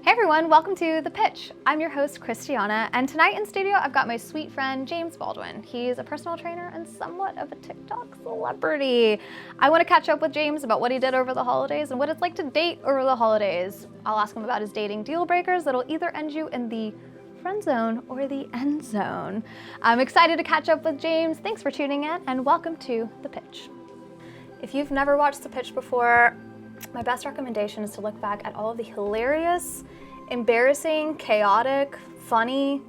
Hey everyone, welcome to The Pitch. I'm your host, Christiana, and tonight in studio I've got my sweet friend, James Baldwin. He's a personal trainer and somewhat of a TikTok celebrity. I want to catch up with James about what he did over the holidays and what it's like to date over the holidays. I'll ask him about his dating deal breakers that'll either end you in the friend zone or the end zone. I'm excited to catch up with James. Thanks for tuning in and welcome to The Pitch. If you've never watched The Pitch before, my best recommendation is to look back at all of the hilarious, embarrassing, chaotic, funny,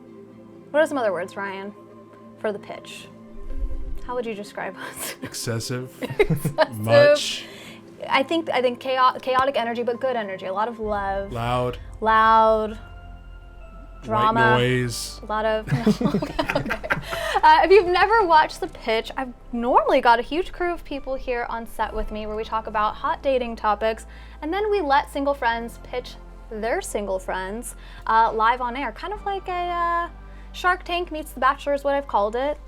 what are some other words, Ryan, for The Pitch? How would you describe us? Excessive. Much. I think chaotic energy, but good energy. A lot of love. Loud. Drama. White noise. A lot of. No. Okay. If you've never watched The Pitch, I've normally got a huge crew of people here on set with me where we talk about hot dating topics, and then we let single friends pitch their single friends live on air, kind of like a Shark Tank meets The Bachelor is what I've called it.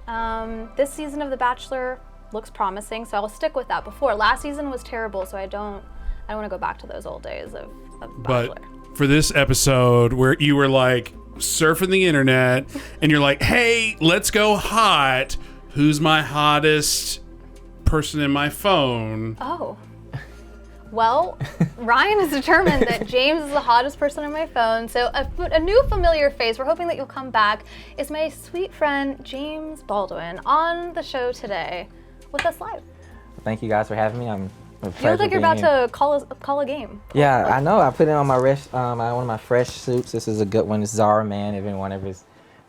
This season of The Bachelor looks promising, so I'll stick with that. Last season was terrible, so I don't want to go back to those old days of Bachelor. But for this episode where you were like surfing the internet and you're like, hey, let's go hot. Who's my hottest person in my phone? Oh. Well, Ryan has determined that James is the hottest person on my phone. So a new familiar face, we're hoping that you'll come back, is my sweet friend James Baldwin on the show today with us live. Thank you guys for having me. I'm a pleasure. You look like you're about to call a game. Yeah, I know. I put it on my one of my fresh suits. This is a good one. It's Zara Man. If anyone ever is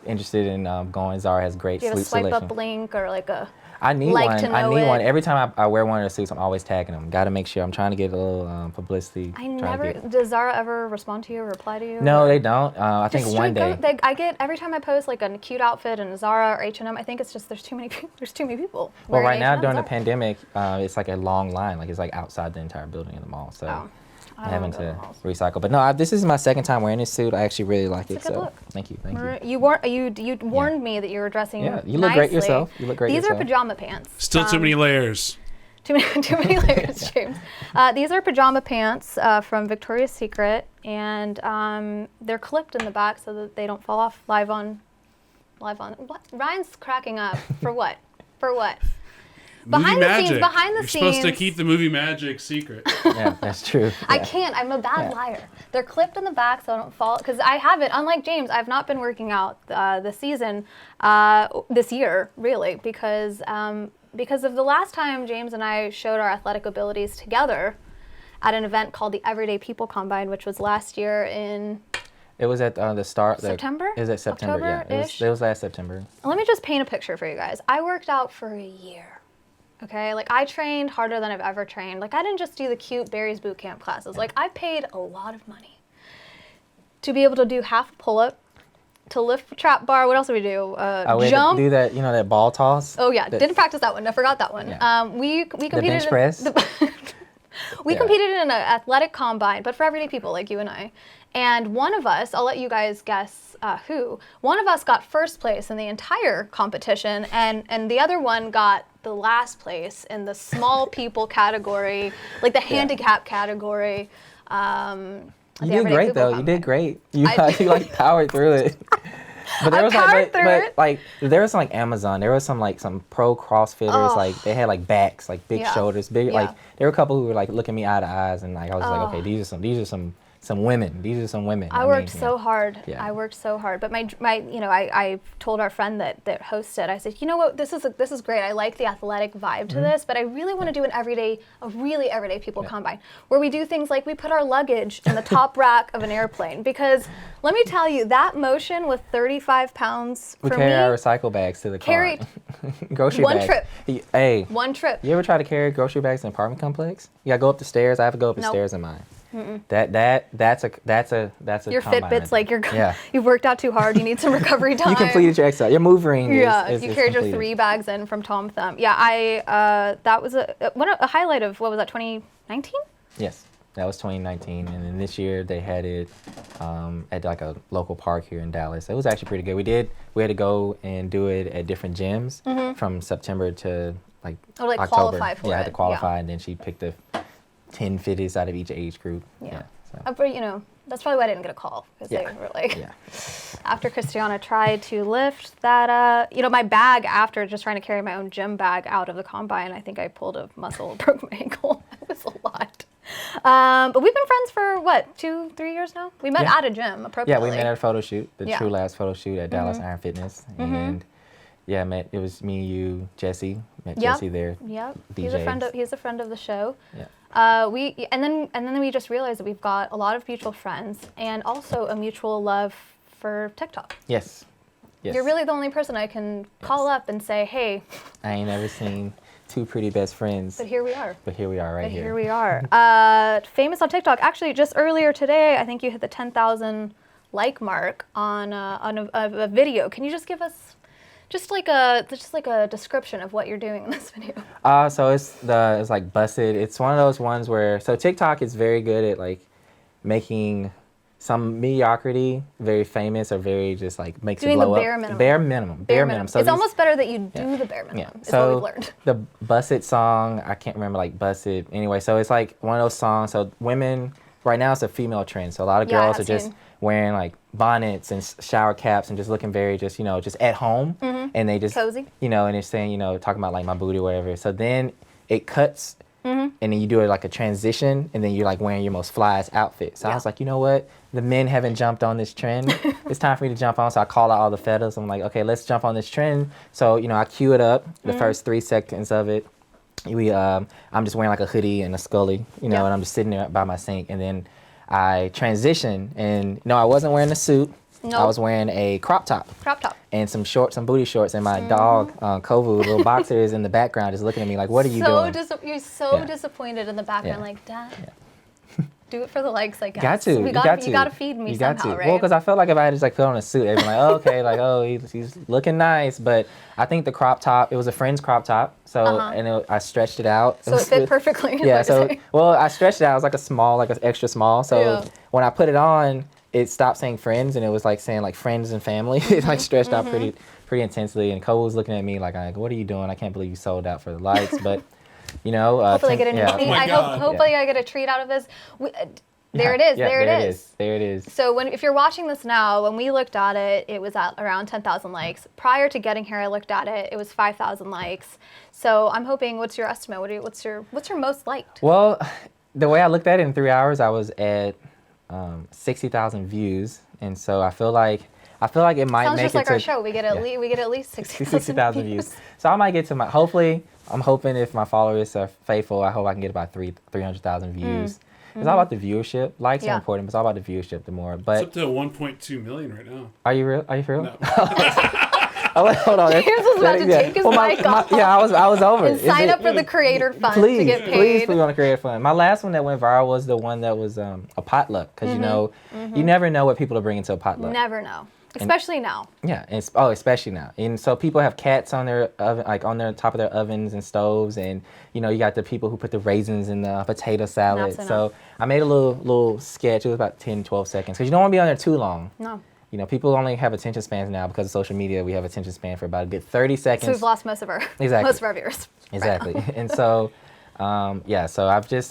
interested in going, Zara has great Do you have sleep a swipe selection. up link or like a? I need like one. to know I need it. one. Every time I wear one of the suits, I'm always tagging them. Got to make sure. I'm trying to get a little publicity. Does Zara ever respond to you or reply to you? No, or? they don't. I think Just one day. I get every time I post like a cute outfit in Zara or H&M. I think it's just there's too many people. Well, right now H&M, during the Zara. pandemic, it's like a long line. Like it's like outside the entire building in the mall. So I'm having to recycle. But no, this is my second time wearing this suit. I actually really like it. It's a good So look. thank you. You warned me that you were dressing. Yeah, you look great nicely. yourself. You look great These yourself. are pajama pants. Still too many layers. Too many layers, James. These are pajama pants from Victoria's Secret, and they're clipped in the back so that they don't fall off live on. What? Ryan's cracking up. For what? For what? Behind the scenes. You're supposed to keep the movie magic secret. Yeah, that's true. Yeah. I can't. I'm a bad liar. They're clipped in the back so I don't fall. Because I haven't, unlike James, I've not been working out this season, this year, really, because of the last time James and I showed our athletic abilities together at an event called the Everyday People Combine, which was last year in... It was at the start. September? It was at September, yeah. It was last September. Let me just paint a picture for you guys. I worked out for a year. Okay, like I trained harder than I've ever trained. Like I didn't just do the cute Barry's boot camp classes. Like I paid a lot of money to be able to do half a pull-up, to lift a trap bar. What else did we do? Jump. Do that, that ball toss. Oh yeah, didn't practice that one. I forgot that one. Yeah. We competed the bench press. We competed in an athletic combine, but for everyday people like you and I. And one of us, I'll let you guys guess who. One of us got first place in the entire competition, and the other one got the last place in the small people category, like the handicap category. You did great though. You did great. You like powered through it. But there was there was some Amazon. There was some pro CrossFitters. Like they had like backs, like big shoulders, big like there were a couple who were like looking me eye to eyes, and like I was like, okay, these are some women. These are some women. I worked so hard. Yeah. I worked so hard. But I told our friend that hosted, I said, you know what, this is great. I like the athletic vibe to this, but I really want to do a really everyday people combine where we do things like we put our luggage in the top rack of an airplane. Because let me tell you, that motion with 35 pounds we for carry me, our recycle bags to the car. Grocery one bags. trip. Hey. One trip. You ever try to carry grocery bags in an apartment complex? You gotta go up the stairs. I have to go up the stairs in mine. That's a Your Fitbit's like Yeah. you've worked out too hard. You need some recovery time. You completed your exercise. Your move ring is you carried your completed. 3 bags in from Tom Thumb. Yeah, that was a highlight of, what was that, 2019? Yes, that was 2019, and then this year they had it at like a local park here in Dallas. It was actually pretty good. We had to go and do it at different gyms from September to like October. Qualify for it. Yeah, I had to qualify, and then she picked the 10 fittest out of each age group. Yeah. So. But you know, that's probably why I didn't get a call, because they were like, after Christiana tried to lift that, you know, my bag after just trying to carry my own gym bag out of the combine, I think I pulled a muscle, broke my ankle. It was a lot. But we've been friends for what, 2-3 years now? We met at a gym, appropriately. Yeah, we met at a photo shoot, the True Labs photo shoot at Dallas Iron Fitness, and it was me, you, Jesse. Met Jesse there. Yep. He's a friend of the show. Yeah. And then we just realized that we've got a lot of mutual friends and also a mutual love for TikTok. Yes. You're really the only person I can call up and say, hey. I ain't never seen two pretty best friends. But here we are. Right here. Here we are. Famous on TikTok. Actually, just earlier today, I think you hit the 10,000 like mark on a video. Can you just give us just like a description of what you're doing in this video? So it's like Busted. It's one of those ones where TikTok is very good at like making some mediocrity very famous, or very just like makes doing it blow the bare up. Minimum. Bare minimum. So it's almost better that you do the bare minimum. Yeah. Is So what we've learned. the Busted song, I can't remember like Busted. Anyway, so it's like one of those songs. So women right now, it's a female trend. So a lot of girls are just wearing like bonnets and shower caps and just looking very just at home, and they just cozy, and they're saying talking about like my booty or whatever. So then it cuts, and then you do it like a transition, and then you're like wearing your most flyest outfit. So I was like, you know what? The men haven't jumped on this trend. It's time for me to jump on. So I call out all the fellas. I'm like, okay, let's jump on this trend. So I cue it up, the first 3 seconds of it. I'm just wearing like a hoodie and a Scully, and I'm just sitting there by my sink, and then I transition, and no, I wasn't wearing a suit. Nope. I was wearing a crop top. And some booty shorts, and my dog, Kovu, little boxer, is in the background just looking at me like, what are you doing? You're so disappointed in the background, like, Dad, do it for the likes, I guess. Got to. You got to feed me somehow, right? Well, because I felt like if I had just like put on a suit, they'd be like, oh, okay, like, oh, he's looking nice. But I think the crop top, it was a friend's crop top, so I stretched it out. So it fit perfectly. Yeah. I stretched it out. It was like a small, like an extra small. So when I put it on, it stopped saying friends, and it was like saying like friends and family. It like stretched out pretty intensely. And Cole was looking at me like, what are you doing? I can't believe you sold out for the likes, but. Hopefully I get I get a treat out of this. There it is. So if you're watching this now, when we looked at it, it was at around 10,000 likes. Prior to getting here, I looked at it. It was 5,000 likes. So I'm hoping. What's your estimate? What's your most liked? Well, the way I looked at it in 3 hours, I was at 60,000 views, and so I feel like it might make it to. Sounds just like our show. We get at least 60,000 views. So I might get to my. Hopefully, I'm hoping if my followers are faithful, I hope I can get about 300,000 views. It's all about the viewership. Likes are important, but it's all about the viewership. The more, but it's up to 1.2 million right now. Are you real? Are you for real? No. Hold on. James was about to take his mic off. Yeah, I was over. And sign up for the creator fund to get paid. Please put me on the creator fund. My last one that went viral was the one that was a potluck, because you never know what people are bringing to a potluck. Never know. Especially now. Yeah, especially now. And so people have cats on their oven, like on their top of their ovens and stoves, and you got the people who put the raisins in the potato salad. So I made a little sketch. It was about 10, 12 seconds, because you don't want to be on there too long. No. People only have attention spans now because of social media. We have attention span for about a good 30 seconds. So we've lost most of our viewers. Exactly. Right. And so so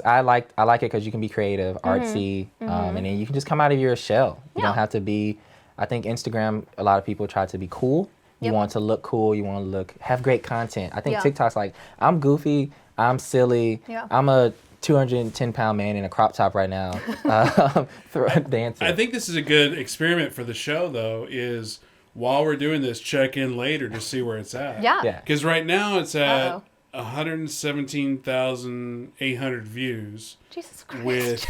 I like it because you can be creative, artsy, and then you can just come out of your shell. You don't have to be. I think Instagram, a lot of people try to be cool. You want to look cool. You want to have great content. I think TikTok's like, I'm goofy, I'm silly, I'm a 210-pound man in a crop top right now, dancing. I think this is a good experiment for the show, though, is while we're doing this, check in later to see where it's at. Yeah. Because right now it's at 117,800 views. Jesus Christ. With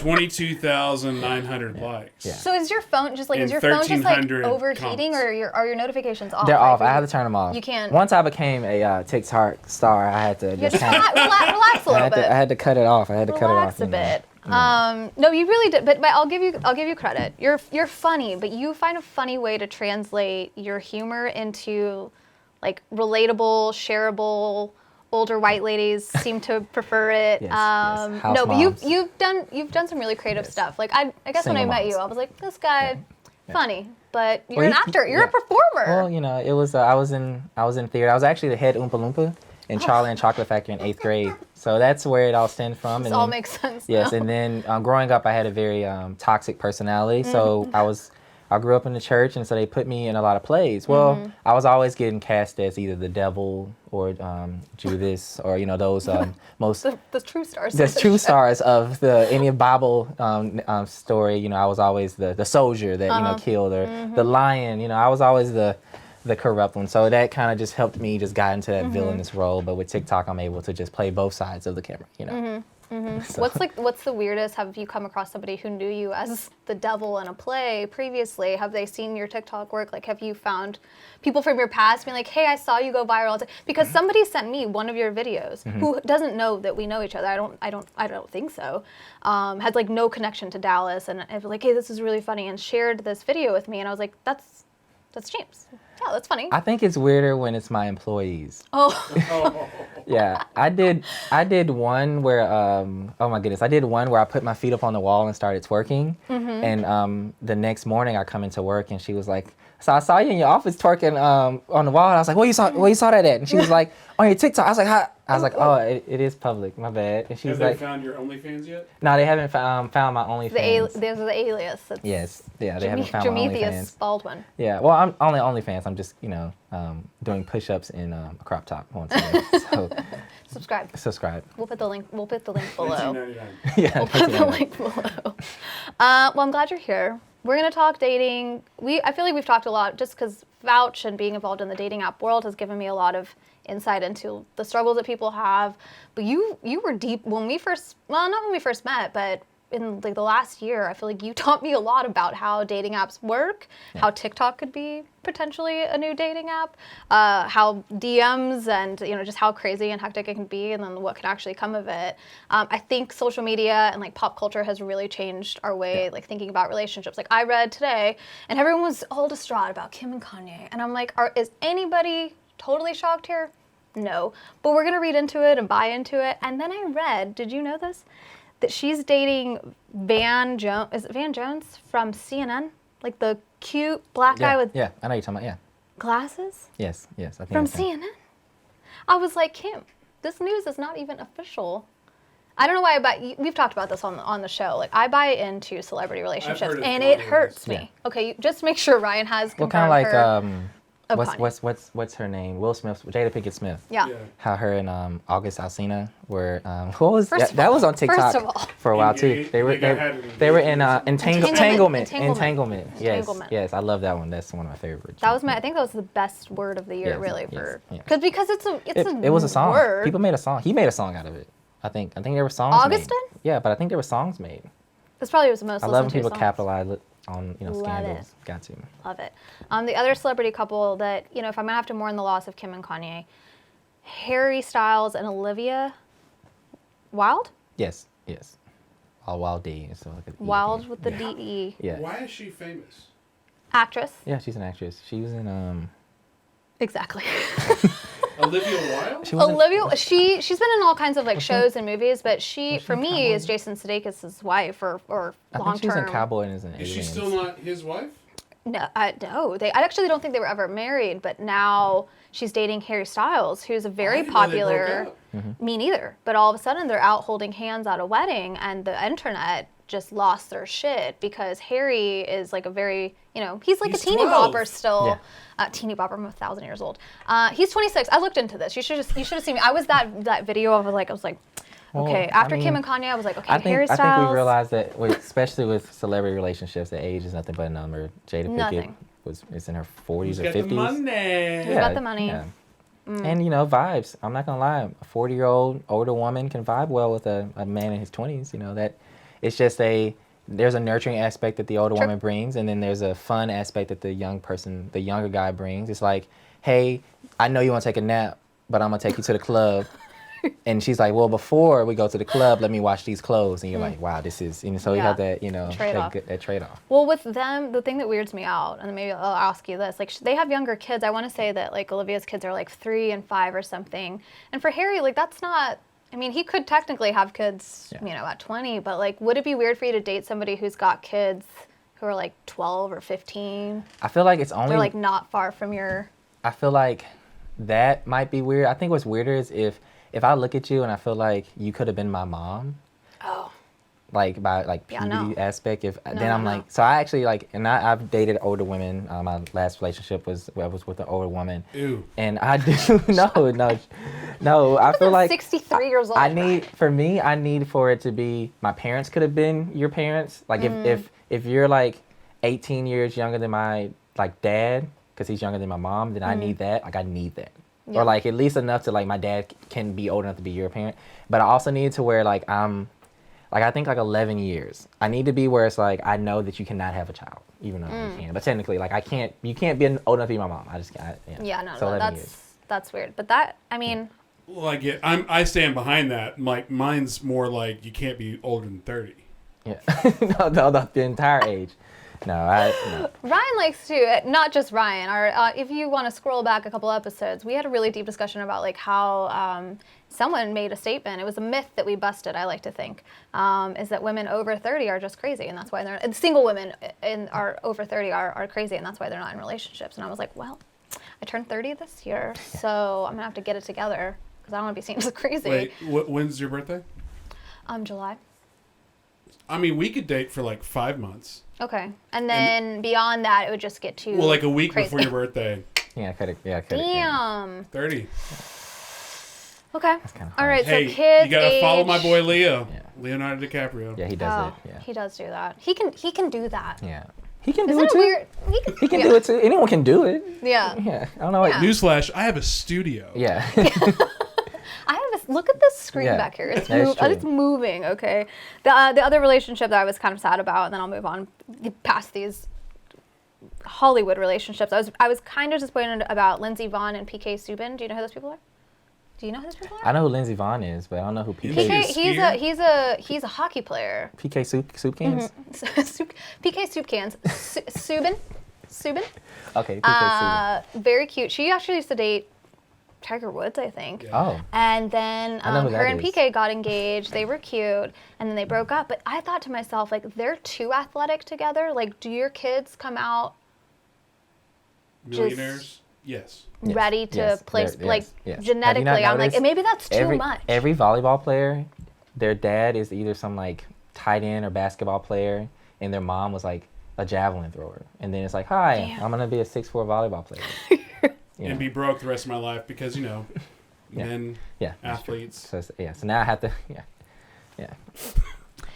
22,900 likes. Yeah. So is your phone just like overheating, comments. or are your notifications off? They're off. I had to turn them off. You can't. Once I became a TikTok star, I had to just relax a little bit. I had to cut it off. Relax a bit. No, you really did. But I'll give you credit. You're funny, but you find a funny way to translate your humor into like relatable, shareable. Older white ladies seem to prefer it. Yes. No, but you've done some really creative stuff. Like I guess Single when I met moms. you, I was like, this guy, funny, but you're an actor. You're a performer. Well, it was I was in theater. I was actually the head Oompa Loompa and Charlie and Chocolate Factory in 8th grade. So that's where it all stemmed from. This and all then, makes sense. Yes, now. and then growing up, I had a very toxic personality. So I grew up in the church, and so they put me in a lot of plays. Well, I was always getting cast as either the devil or Judas, or those most the true stars. The true stars of any Bible story. I was always the soldier that killed, or the lion. I was always the corrupt one. So that kind of just helped me just got into that villainous role. But with TikTok, I'm able to just play both sides of the camera. So. What's the weirdest? Have you come across somebody who knew you as the devil in a play previously? Have they seen your TikTok work? Like, have you found people from your past being like, hey, I saw you go viral? Because somebody sent me one of your videos who doesn't know that we know each other. I don't think so. Had like no connection to Dallas, and I was like, hey, this is really funny, and shared this video with me, and I was like, that's James. Yeah, that's funny. I think it's weirder when it's my employees. Oh. Yeah, I did one where oh my goodness, I did one where I put my feet up on the wall and started twerking, and the next morning I come into work and she was like, so I saw you in your office twerking on the wall, and I was like, where you saw that at? And she was like, on your TikTok. I was like, how? I was like, oh, it is public, my bad. And she was like, have they found your OnlyFans yet? No, they haven't found my OnlyFans. There's the alias. Yes, yeah, they haven't found my OnlyFans. Baldwin. Yeah, well, I'm only OnlyFans. I'm just doing push-ups in a crop top once a day. So subscribe. We'll put the link below. Yeah, we'll put the link below. Well, I'm glad you're here. We're gonna talk dating. I feel like we've talked a lot just because Vouch and being involved in the dating app world has given me a lot of insight into the struggles that people have. But you were deep not when we first met, but in like the last year, I feel like you taught me a lot about how dating apps work, how TikTok could be potentially a new dating app, how DMs and just how crazy and hectic it can be, and then what can actually come of it. I think social media and like pop culture has really changed our way, like thinking about relationships. Like I read today, and everyone was all distraught about Kim and Kanye, and I'm like, is anybody totally shocked here? No, but we're gonna read into it and buy into it. And then I read, did you know this? That she's dating Van Jones. Is it Van Jones from CNN? Like the cute black guy with I know you're talking about, yeah. Glasses? Yes, I think from CNN? I was like, Kim, this news is not even official. I don't know why, but we've talked about this on the show. Like, I buy into celebrity relationships, and it hurts me. Yeah. Okay, just make sure Ryan has confirmed kind of like her. What's her name? Will Smith, Jada Pinkett Smith. Yeah. How her and August Alsina were. What was that? Was on TikTok for a while too. They were in entanglement. Yes, I love that one. That's one of my favorites. That was I think that was the best word of the year, really, because it was a song. Word. People made a song. He made a song out of it. I think there were songs. Augustin? Made. Yeah, but I think there were songs made. This probably was the most. I love when people capitalize on scandals. Got to. Love it. The other celebrity couple that if I'm gonna have to mourn the loss of Kim and Kanye, Harry Styles and Olivia Wilde. Yes. All Wild D. So like Wild with the D-E. Yeah. Why is she famous? Actress. Yeah, she's an actress. She was in Exactly. Olivia Wilde? She's been in all kinds of like shows and movies, but for me is Jason Sudeikis' wife or long term. She's in Cowboy and is in Is she still not his wife? No, I actually don't think they were ever married, but now she's dating Harry Styles, who's a very popular. Me neither. But all of a sudden they're out holding hands at a wedding, and the internet just lost their shit because Harry is like a very, he's like a teeny 12. bopper still. Teeny bopper, I'm 1,000 years old. He's 26. I looked into this. You should have seen me. I was that video of like, I was like, okay. After Kim and Kanye, I was like, okay, Harry Styles. I think we realized that, especially with celebrity relationships, that age is nothing but a number. Jada Pinkett is in her 40s or 50s. The money. Who's got the money? Yeah. And vibes. I'm not gonna lie. A 40-year-old older woman can vibe well with a man in his 20s. That it's just there's a nurturing aspect that the older woman brings, and then there's a fun aspect that the younger guy brings. It's like, hey, I know you want to take a nap, but I'm gonna take you to the club. And she's like, well, before we go to the club, let me wash these clothes. And you're like, wow, this is, so you have that, that trade-off. Well, with them, the thing that weirds me out, and maybe I'll ask you this, like they have younger kids. I want to say that like Olivia's kids are like 3 and 5 or something. And for Harry, like that's not, he could technically have kids, at 20, but like, would it be weird for you to date somebody who's got kids who are like 12 or 15? I feel like it's only... They're like not far from your... I feel like that might be weird. I think what's weirder is if I look at you and I feel like you could have been my mom. Oh. Like by like puberty aspect, like, so I actually like, and I've dated older women. My last relationship was with an older woman. Ew. And I do no. I feel like 63 years old. I need for it to be my parents could have been your parents. Like if you're like 18 years younger than my like dad, because he's younger than my mom, then I need that. Like I need that. Yeah. Or like at least enough to like my dad can be old enough to be your parent. But I also need to where like I think like 11 years. I need to be where it's like I know that you cannot have a child, even though you can. But technically, like you can't be old enough to be my mom. I just can't. Yeah, no, that's weird. But that, I mean. Well, I stand behind that. Like mine's more like you can't be older than 30. Yeah, no, the entire age. No. Ryan likes to, not just Ryan. If you want to scroll back a couple episodes, we had a really deep discussion about like how someone made a statement. It was a myth that we busted, I like to think, is that women over 30 are just crazy, and that's why they're single women are over 30 are crazy, and that's why they're not in relationships. And I was like, well, I turned 30 this year, so I'm gonna have to get it together because I don't want to be seen as crazy. Wait, when's your birthday? July. I mean, we could date for like 5 months. Okay, and then beyond that, it would just get too like a week crazy. Before your birthday. Yeah, cut it. Damn. 30. Okay. That's kind of all right. Hey, so kids. You gotta follow my boy Leo. Yeah. Leonardo DiCaprio. Yeah, he does it. Yeah. He does do that. He can do that. Yeah. He can do Isn't it too. Weird? He can do it too. Anyone can do it. Yeah. Yeah. I don't know. Like, Newsflash: I have a studio. Yeah. I have this. Look at this screen back here. It's moving. Okay. The other relationship that I was kind of sad about, and then I'll move on past these Hollywood relationships. I was kind of disappointed about Lindsey Vonn and PK Subban. Do you know who those people are? I know who Lindsey Vonn is, but I don't know who PK is. He's a hockey player. PK soup cans? PK soup cans. Subban. Okay, PK Subban. Very cute. She actually used to date Tiger Woods, I think. Yeah. Oh. And then her and PK got engaged. They were cute, and then they broke up. But I thought to myself, like, they're too athletic together. Like, do your kids come out millionaires? Yes. Ready to play, genetically? I'm like, maybe that's too much. Every volleyball player, their dad is either some like tight end or basketball player, and their mom was like a javelin thrower. And then it's like, hi, I'm gonna be a 6'4" volleyball player. And be broke the rest of my life because men, athletes. So now I have to,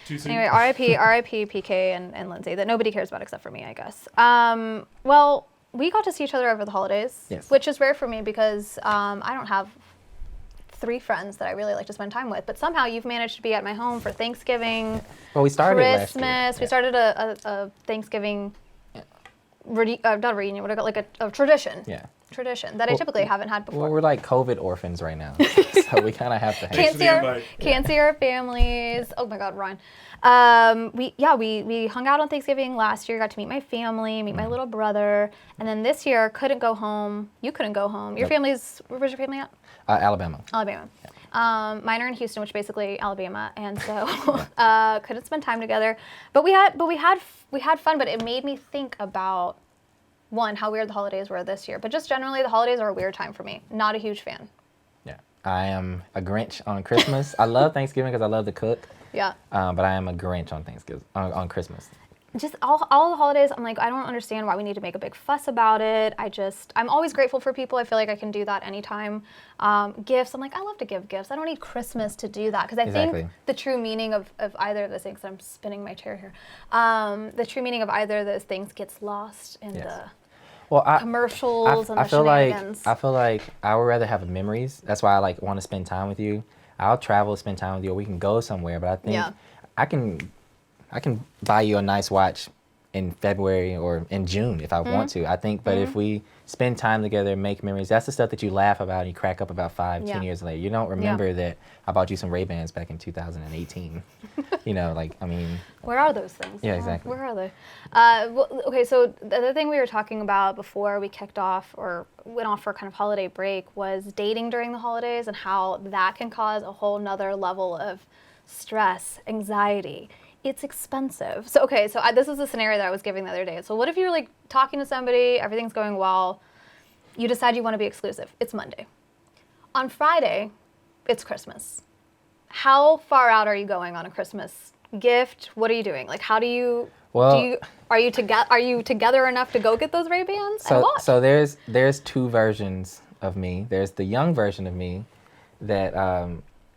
Anyway, R.I.P. PK and Lindsay, that nobody cares about except for me, I guess. Well, we got to see each other over the holidays, which is rare for me because I don't have 3 friends that I really like to spend time with. But somehow you've managed to be at my home for Thanksgiving, we started Christmas. Last year. We started a Thanksgiving, not reunion, what I got, like a tradition. Yeah. Tradition that I typically haven't had before. Well, we're like COVID orphans right now, so we kind of have to. Can't see our families. Oh my God, Ryan. We hung out on Thanksgiving last year. Got to meet my family, meet my little brother, and then this year couldn't go home. You couldn't go home. Your family's where's your family at? Alabama. Yeah. Mine are in Houston, which is basically Alabama, and so couldn't spend time together. But we had fun. But it made me think about. One, how weird the holidays were this year. But just generally, the holidays are a weird time for me. Not a huge fan. Yeah. I am a Grinch on Christmas. I love Thanksgiving because I love to cook. Yeah. But I am a Grinch on Thanksgiving, on Christmas. Just all the holidays, I'm like, I don't understand why we need to make a big fuss about it. I'm always grateful for people. I feel like I can do that anytime. Gifts, I'm like, I love to give gifts. I don't need Christmas to do that. Because I think the true meaning of either of those things, I'm spinning my chair here, the true meaning of either of those things gets lost in the commercials and the shenanigans. I feel like I would rather have memories. That's why I want to spend time with you. I'll travel, spend time with you, or we can go somewhere. But I think I can buy you a nice watch in February or in June if I want to. I think, but if we spend time together, make memories, that's the stuff that you laugh about and you crack up about 5-10 years later. You don't remember that I bought you some Ray-Bans back in 2018. Where are those things? Yeah, exactly. Where are they? Okay, so the other thing we were talking about before we kicked off or went off for kind of holiday break was dating during the holidays and how that can cause a whole nother level of stress, anxiety. It's expensive. So, this is the scenario that I was giving the other day. So what if you're talking to somebody, everything's going well, You decide you want to be exclusive. It's Monday. On Friday, it's Christmas. How far out are you going on a Christmas gift? What are you doing? Like, how do you? Well, are you together enough to go get those Ray-Bans? So there's two versions of me. There's the young version of me that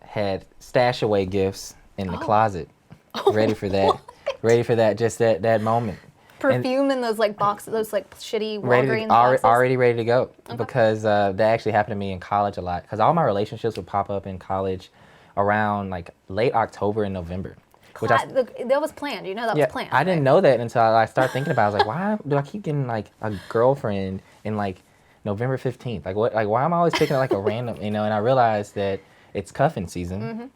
had stash away gifts in the closet, ready for that, just that moment. Perfume in those like boxes, those like shitty Walgreens boxes? Already ready to go. Okay. Because that actually happened to me in college a lot. Because all my relationships would pop up in college around like late October and November. That was planned. You know that was planned. I didn't know that until I started thinking about it. I was like, why do I keep getting like a girlfriend in like November 15th? Like what? Like why am I always picking like a random, And I realized that it's cuffing season. Mm-hmm.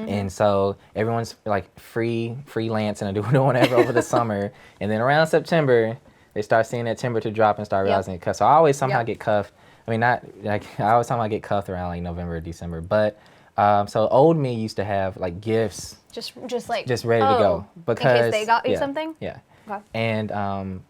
And so everyone's like freelancing and doing whatever over the summer. And then around September, they start seeing that temperature drop and start realizing it cuffed. So I always somehow get cuffed. I mean, not like I always somehow get cuffed around like November or December. But so old me used to have like gifts. Just ready to go. Because, in case they got you something? Yeah. Okay. And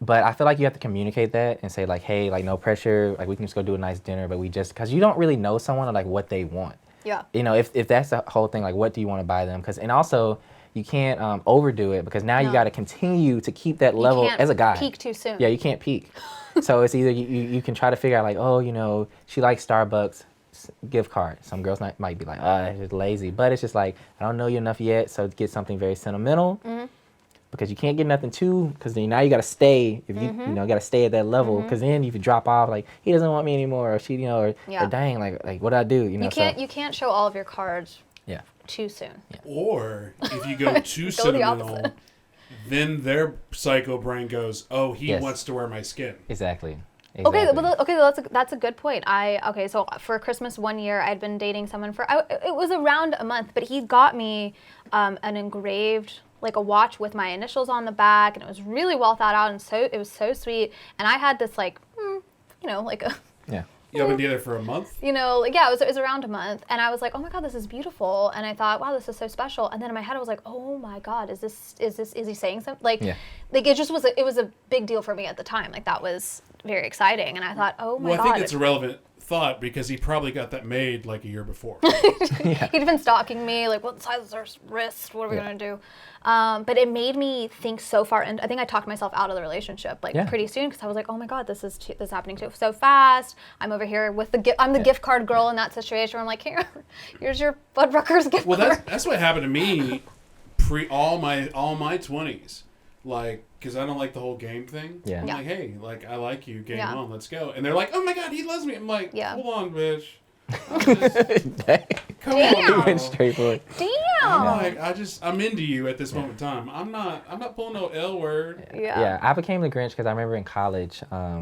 but I feel like you have to communicate that and say like, hey, like no pressure, like we can just go do a nice dinner, but because you don't really know someone or like what they want. Yeah. If that's the whole thing, like what do you want to buy them? And also you can't overdo it because now you got to continue to keep that level as a guy. Peak too soon. Yeah, you can't peak. So it's either you can try to figure out like, oh, she likes Starbucks gift card. Some girls might be like, it's lazy, but it's just like, I don't know you enough yet, so get something very sentimental. Mm-hmm. Because you can't get nothing because then now you got to stay. If you got to stay at that level, because then if you drop off, like he doesn't want me anymore, or she, or dang, like what do I do? You can't show all of your cards. Yeah. Too soon. Yeah. Or if you go too sentimental, then their psycho brain goes, oh, he wants to wear my skin. Exactly. Okay, that's a good point. So for Christmas one year, I'd been dating someone it was around a month, but he got me an engraved, like a watch with my initials on the back, and it was really well thought out, and it was so sweet. And I had this like, like a You have been together for a month? It was around a month, and I was like, oh my god, this is beautiful, and I thought, wow, this is so special. And then in my head, I was like, oh my god, is he saying something? Like it just was it was a big deal for me at the time. Like that was very exciting, and I thought, oh my god. Well, I think it's a relevant thought because he probably got that made like a year before. He'd been stalking me, like, what size is our wrist? What are we gonna do? But it made me think so far, and I think I talked myself out of the relationship pretty soon because I was like, oh my god, this is happening so fast. I'm over here with I'm the gift card girl in that situation where I'm like, here's your Fuddruckers gift card. Well, that's what happened to me all my 20s. Like, because I don't like the whole game thing. Yeah. I'm like, hey, like, I like you, game on, let's go. And they're like, oh my god, he loves me. I'm like, hold on, bitch. Come on. Went straight for it. Damn. I'm into you at this moment in time. I'm not pulling no L word. Yeah, I became the Grinch because I remember in college,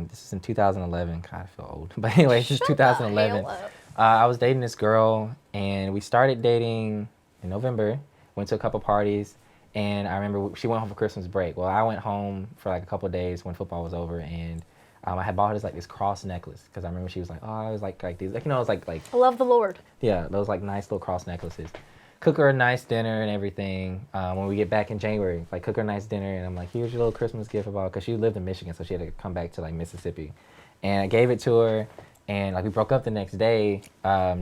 this is in 2011. God, I feel old. But anyway, this is 2011. I was dating this girl, and we started dating in November. Went to a couple parties. And I remember she went home for Christmas break. Well, I went home for like a couple of days when football was over, and I had bought her this cross necklace because I remember she was like, oh, I was like these, like, it was like I love the Lord. Yeah, those like nice little cross necklaces. Cook her a nice dinner and everything. When we get back in January, like cook her a nice dinner, and I'm like, here's your little Christmas gift because she lived in Michigan, so she had to come back to like Mississippi, and I gave it to her, and like we broke up the next day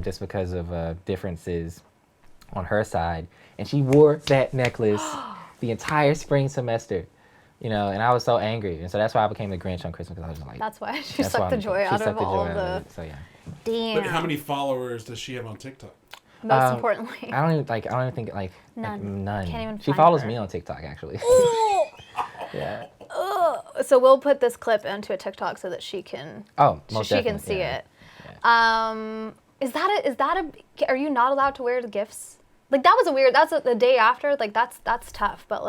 just because of differences on her side, and she wore that necklace the entire spring semester, and I was so angry, and so that's why I became the Grinch on Christmas, because I was like, that's why she sucked the joy out of all the. So yeah. Damn. But how many followers does she have on TikTok? Most importantly, I don't even think none. None. Can't even. She follows me on TikTok actually. Yeah. So we'll put this clip into a TikTok so that she can. Oh, most she can see it. Yeah. Is that a? Are you not allowed to wear the gifts? Like that was a weird. That's the day after. Like that's tough. But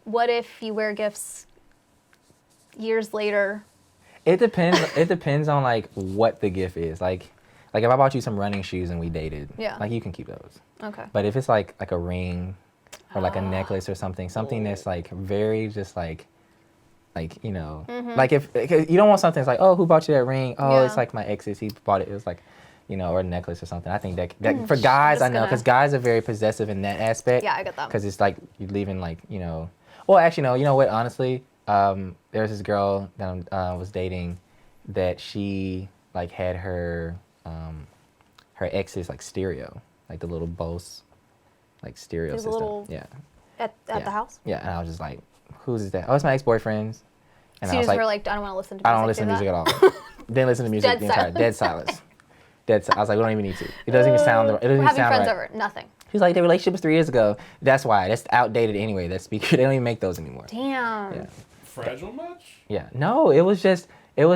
what if you wear gifts years later? It depends. It depends on like what the gift is. Like if I bought you some running shoes and we dated, like you can keep those. Okay. But if it's like a ring or like a necklace or something that's like very just like like if you don't want something that's like, oh, who bought you that ring? Oh, it's like my ex's. He bought it. It was like, or a necklace or something. I think that for guys, I know, because guys are very possessive in that aspect. Yeah, I get that. Because it's like you're leaving like, well, actually, no, you know what? Honestly, there was this girl that I was dating that she like had her ex's like stereo, like the little Bose like stereo system. Little yeah. At the house? Yeah, and I was just like, whose is that? Oh, it's my ex-boyfriend's. And So I you was just like, were like, I don't want to listen to music. I don't listen to music at all. Didn't listen to music the entire dead silence. I was like, we don't even need to. It doesn't even sound. It doesn't even Having sound friends right. over, nothing. He's like, the relationship was 3 years ago. That's why. That's outdated anyway. That speaker, they don't even make those anymore. Damn. Yeah. Fragile much? Yeah. No, it was just. Well,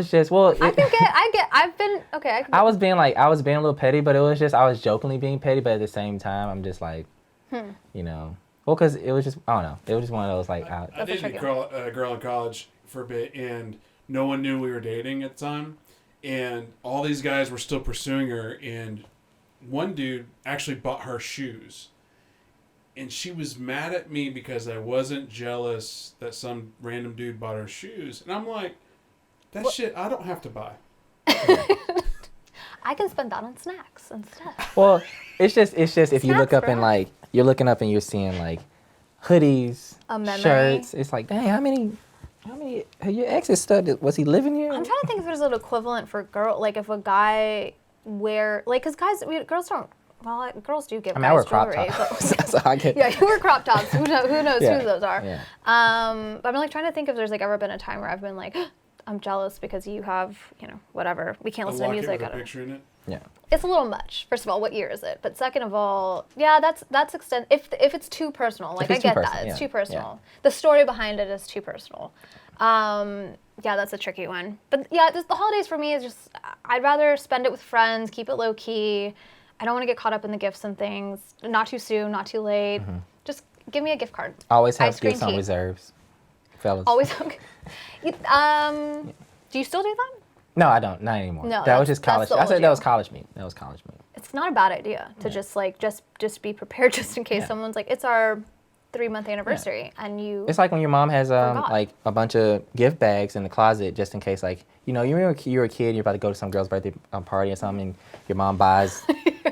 I've been okay. I was being a little petty, but it was just I was jokingly being petty, but at the same time, I'm just like, you know, well, because it was just I don't know, it was just one of those like. I dated a girl in college for a bit, and no one knew we were dating at the time, and all these guys were still pursuing her, and one dude actually bought her shoes. And she was mad at me because I wasn't jealous that some random dude bought her shoes. And I'm like, shit I don't have to buy. I can spend that on snacks and stuff. Well, it's just if you look up and like you're looking up and you're seeing like hoodies, shirts. It's like, dang, how many your ex's stuff? Was he living here? I'm trying to think if there's an equivalent for girl, like if a guy because girls don't. Well, girls do give guys wear crop jewelry. tops. So I get. Yeah, you wear crop tops. Who knows who those are? Yeah. But I'm like trying to think if there's like ever been a time where I've been like, I'm jealous because you have, whatever. We can't listen to music. With a picture in it? Yeah. It's a little much. First of all, what year is it? But second of all, yeah, that's extent. If it's too personal, like I get that, it's too personal. Yeah. The story behind it is too personal. Yeah, that's a tricky one. But yeah, the holidays for me is just I'd rather spend it with friends, keep it low key. I don't want to get caught up in the gifts and things. Not too soon, not too late. Mm-hmm. Just give me a gift card. Always have gifts on reserves, fellas. Always. Do you still do that? No, I don't. Not anymore. No, that was just college. I said that was college me. That was college me. It's not a bad idea to just be prepared just in case someone's like, it's our 3-month anniversary and you. It's like when your mom has like a bunch of gift bags in the closet just in case, like, you were a kid, you're about to go to some girl's birthday party or something, and your mom buys,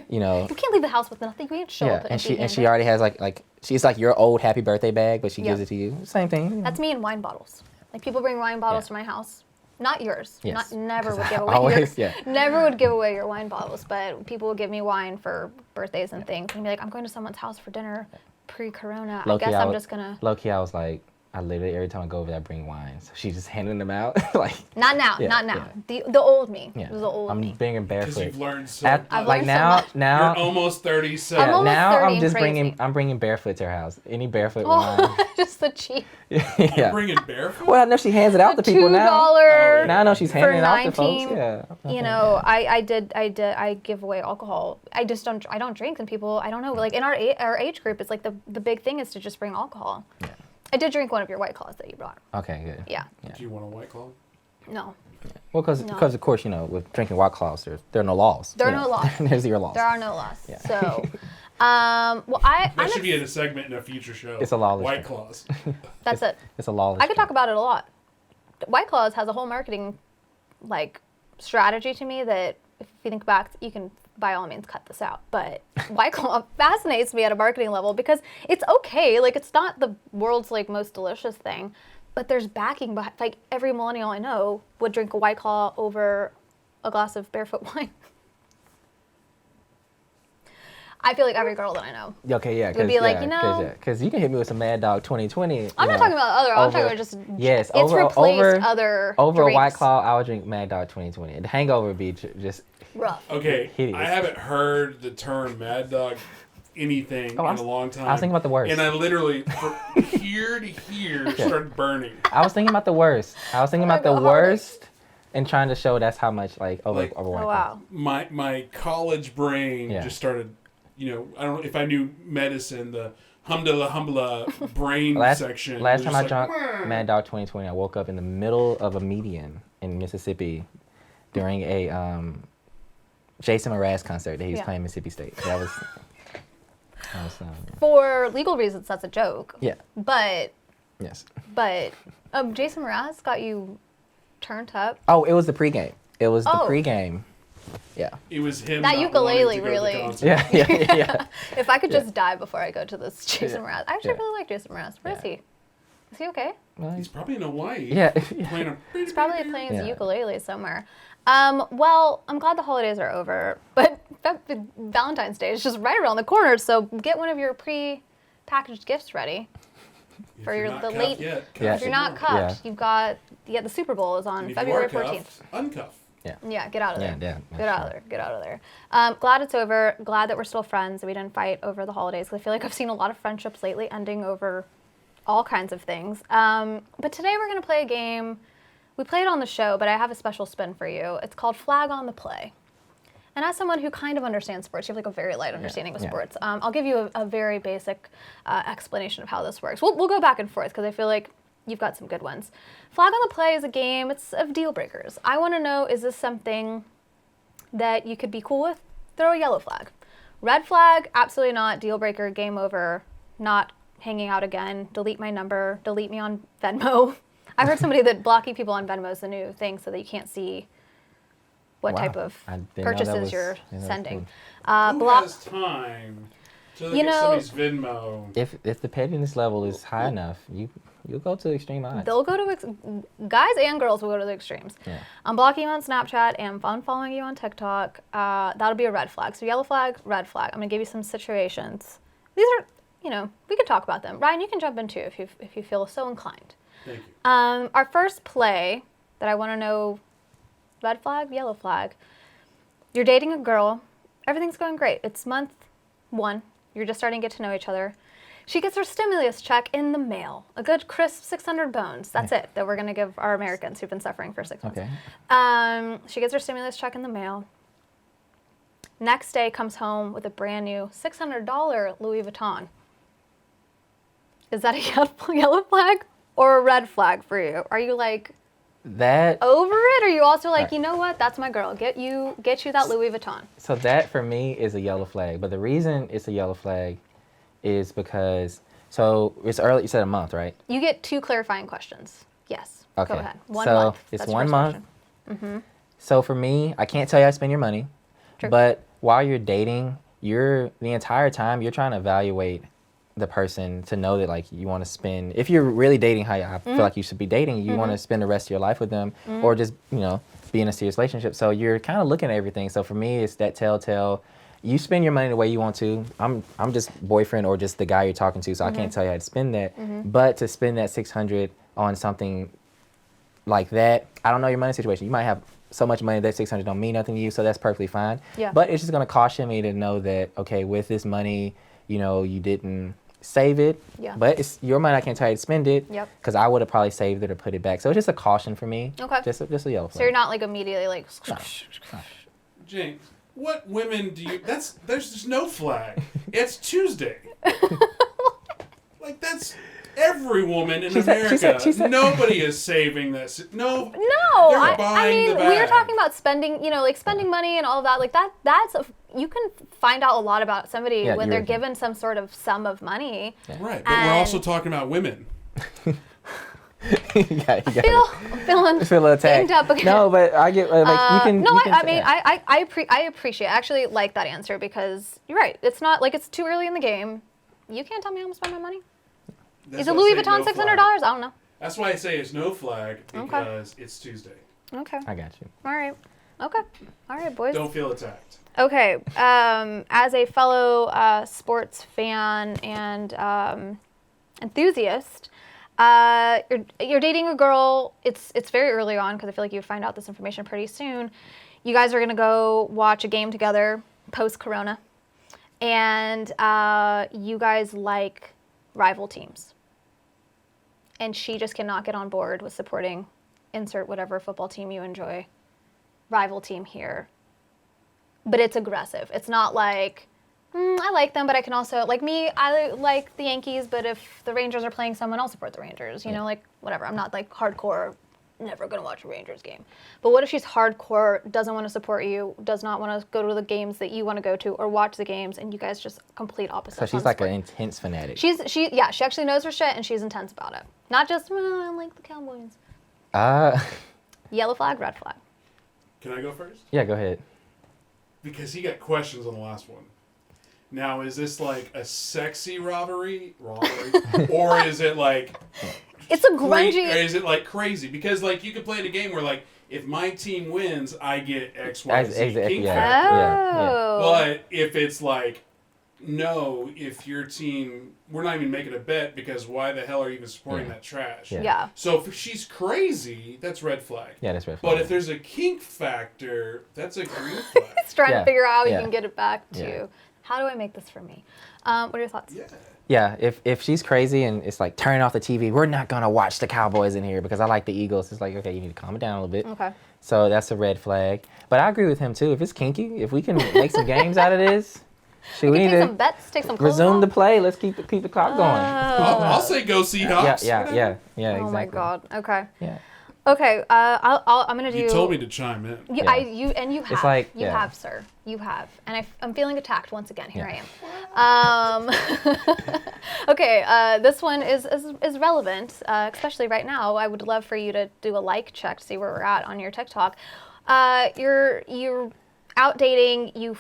You can't leave the house with nothing. We can't show up. And she already has like she's like your old happy birthday bag, but she gives it to you. Same thing. That's me in wine bottles. Like people bring wine bottles to my house. Not yours. Yes. Never would give away Never would give away your wine bottles, but people would give me wine for birthdays and things and be like, I'm going to someone's house for dinner pre-corona. I guess I'm just gonna. Low-key, I was like, I literally every time I go over there, I bring wine. So she's just handing them out, like. Not now. Yeah. The old me. Yeah. It was the old me. I'm bringing barefoot. Because you've learned so much. I've learned so much. Now you're almost 30, so. I'm almost now 30 I'm just crazy. I'm bringing barefoot to her house. Any barefoot wine. Just the cheap. You're bringing barefoot? Well, I know she hands it out to people now. $2. Now I know she's handing it out to folks. Yeah. I give away alcohol. I don't drink, and people, I don't know, like in our age group, it's like the big thing is to just bring alcohol. Yeah. I did drink one of your White Claws that you brought. Okay, good. Yeah. Do you want a White Claw? No. Well, because of course, with drinking White Claws, there are no laws. There are no laws. There's 0 laws. There are no laws. Yeah. So, that should be in a segment in a future show. It's a lawless White Claws. That's it. It's a lawless. I could talk about it a lot. White Claws has a whole marketing, strategy to me that if you think back, you can by all means cut this out. But White Claw fascinates me at a marketing level because it's okay. Like it's not the world's most delicious thing, but there's backing behind. Like every millennial I know would drink a White Claw over a glass of barefoot wine. I feel like every girl that I know. Okay, yeah. Would be like, because you can hit me with some Mad Dog 2020. I'm not talking about other. I'm talking about just. Yes, it's replaced other. Over drinks. a White Claw, I would drink Mad Dog 2020. The hangover would be just rough. Okay, hideous. I haven't heard the term Mad Dog anything in a long time. I was thinking about the worst. And I literally, from here to here, started burning. I was thinking about the worst. Worst. And trying to show that's how much over White Claw. Oh, wow. My college brain just started. I don't know if I knew medicine, the humdala brain section. Last time I drank Mad Dog 2020, I woke up in the middle of a median in Mississippi during a Jason Mraz concert that he was playing Mississippi State. That was for legal reasons, that's a joke. Yeah. But. Yes. But Jason Mraz got you turned up. Oh, it was the pregame. It was the pregame. Yeah. It was him. That ukulele, really. Yeah. If I could just die before I go to this Jason Mraz. I actually really like Jason Mraz. Where is he? Is he okay? He's probably in Hawaii. Yeah. He's probably playing his ukulele somewhere. Well, I'm glad the holidays are over, but Valentine's Day is just right around the corner, so get one of your pre-packaged gifts ready. If you're not cuffed, you've got the Super Bowl is on February 14th. Uncuff. Yeah, get out of there. Yeah, get out of there. Glad it's over. Glad that we're still friends. We didn't fight over the holidays. I feel like I've seen a lot of friendships lately ending over all kinds of things. But today we're going to play a game. We play it on the show, but I have a special spin for you. It's called Flag on the Play. And as someone who kind of understands sports, you have like a very light understanding of sports. I'll give you a very basic explanation of how this works. We'll go back and forth because I feel like you've got some good ones. Flag on the Play is a game. It's of deal breakers. I want to know, is this something that you could be cool with? Throw a yellow flag. Red flag, absolutely not. Deal breaker, game over. Not hanging out again. Delete my number. Delete me on Venmo. I heard somebody that blocking people on Venmo is the new thing so that you can't see what type of purchases you're sending. Who has time to look at somebody's Venmo? If the pettiness level is high enough, you'll go to extreme odds. They'll go to guys and girls will go to the extremes. Yeah. I'm blocking you on Snapchat and unfollowing you on TikTok. That'll be a red flag. So yellow flag, red flag. I'm gonna give you some situations. These are, we could talk about them. Ryan, you can jump in too if you feel so inclined. Thank you. Our first play that I want to know, red flag, yellow flag. You're dating a girl. Everything's going great. It's month 1. You're just starting to get to know each other. She gets her stimulus check in the mail. A good crisp 600 bones. That's it that we're going to give our Americans who've been suffering for 6 months. Okay. She gets her stimulus check in the mail. Next day comes home with a brand new $600 Louis Vuitton. Is that a yellow flag or a red flag for you? Are you like that over it? Or are you also like, you know what? That's my girl. Get you that Louis Vuitton. So that for me is a yellow flag. But the reason it's a yellow flag is because it's early. You said a month, right? You get 2 clarifying questions. Yes. Okay. Go ahead. 1 so month. It's That's 1 month. Mm-hmm. So for me, I can't tell you how to spend your money. True. But while you're dating, the entire time you're trying to evaluate the person to know that like you want to spend, if you're really dating how I feel like you should be dating, you want to spend the rest of your life with them or just, be in a serious relationship. So you're kind of looking at everything. So for me, it's that telltale. You spend your money the way you want to. I'm just boyfriend or just the guy you're talking to, so I can't tell you how to spend that. But to spend that $600 on something like that, I don't know your money situation. You might have so much money that $600 don't mean nothing to you, so that's perfectly fine. Yeah. But it's just going to caution me to know that, okay, with this money, you didn't save it, but it's your money. I can't tell you to spend it because I would have probably saved it or put it back. So it's just a caution for me. Okay. Just a yellow flag. So you're not like immediately like. No. James, what women do you? There's just no flag. It's Tuesday. Like that's every woman in America. She said, nobody is saving this. No. I mean, we were talking about spending, like spending money and all of that. Like you can find out a lot about somebody when they're given some sort of sum of money. Yeah. Right, but we're also talking about women. Feel attacked. Up again. No, but I get you can. No, you can I appreciate. I actually like that answer because you're right. It's not like it's too early in the game. You can't tell me how I'm gonna spend my money. Is a Louis Vuitton $600? I don't know. That's why I say it's no flag because it's Tuesday. Okay. I got you. All right. Okay. All right, boys. Don't feel attacked. Okay. As a fellow sports fan and enthusiast, you're dating a girl. It's very early on because I feel like you would find out this information pretty soon. You guys are gonna go watch a game together post-corona, and you guys like rival teams. And she just cannot get on board with supporting insert whatever football team you enjoy. Rival team here. But it's aggressive. It's not like, I like them, but I can also, like me, I like the Yankees, but if the Rangers are playing someone, I'll support the Rangers. Like whatever. I'm not like hardcore, never going to watch a Rangers game. But what if she's hardcore, doesn't want to support you, does not want to go to the games that you want to go to or watch the games, and you guys just complete opposites? So she's like an intense fanatic. She actually knows her shit, and she's intense about it. Not just, I like the Cowboys. Yellow flag, red flag. Can I go first? Yeah, go ahead. Because he got questions on the last one. Now, is this like a sexy robbery? Or is it like It's a grungy. Or is it like crazy? Because like you could play the game where like if my team wins, I get X, Y, Z king factor. Oh. But if it's like, no, if your team, we're not even making a bet because why the hell are you even supporting that trash? Yeah. So if she's crazy, that's red flag. Yeah, that's red flag. But if there's a kink factor, that's a green flag. It's trying to figure out how you can get it back to. How do I make this for me? What are your thoughts? Yeah, if she's crazy and it's like turning off the TV, we're not gonna watch the Cowboys in here because I like the Eagles. It's like, okay, you need to calm it down a little bit. Okay. So that's a red flag. But I agree with him too. If it's kinky, if we can make some games out of this, we need to some bets, take some resume the play. Let's keep the clock going. I'll say go Seahawks. Yeah. Exactly. Oh my God. Okay. Yeah. Okay. I'm gonna do. You told me to chime in. You have. It's like, you have, sir. You have, and I'm feeling attacked once again. Here I am. Okay. This one is relevant, especially right now. I would love for you to do a like check to see where we're at on your TikTok. You're out dating. You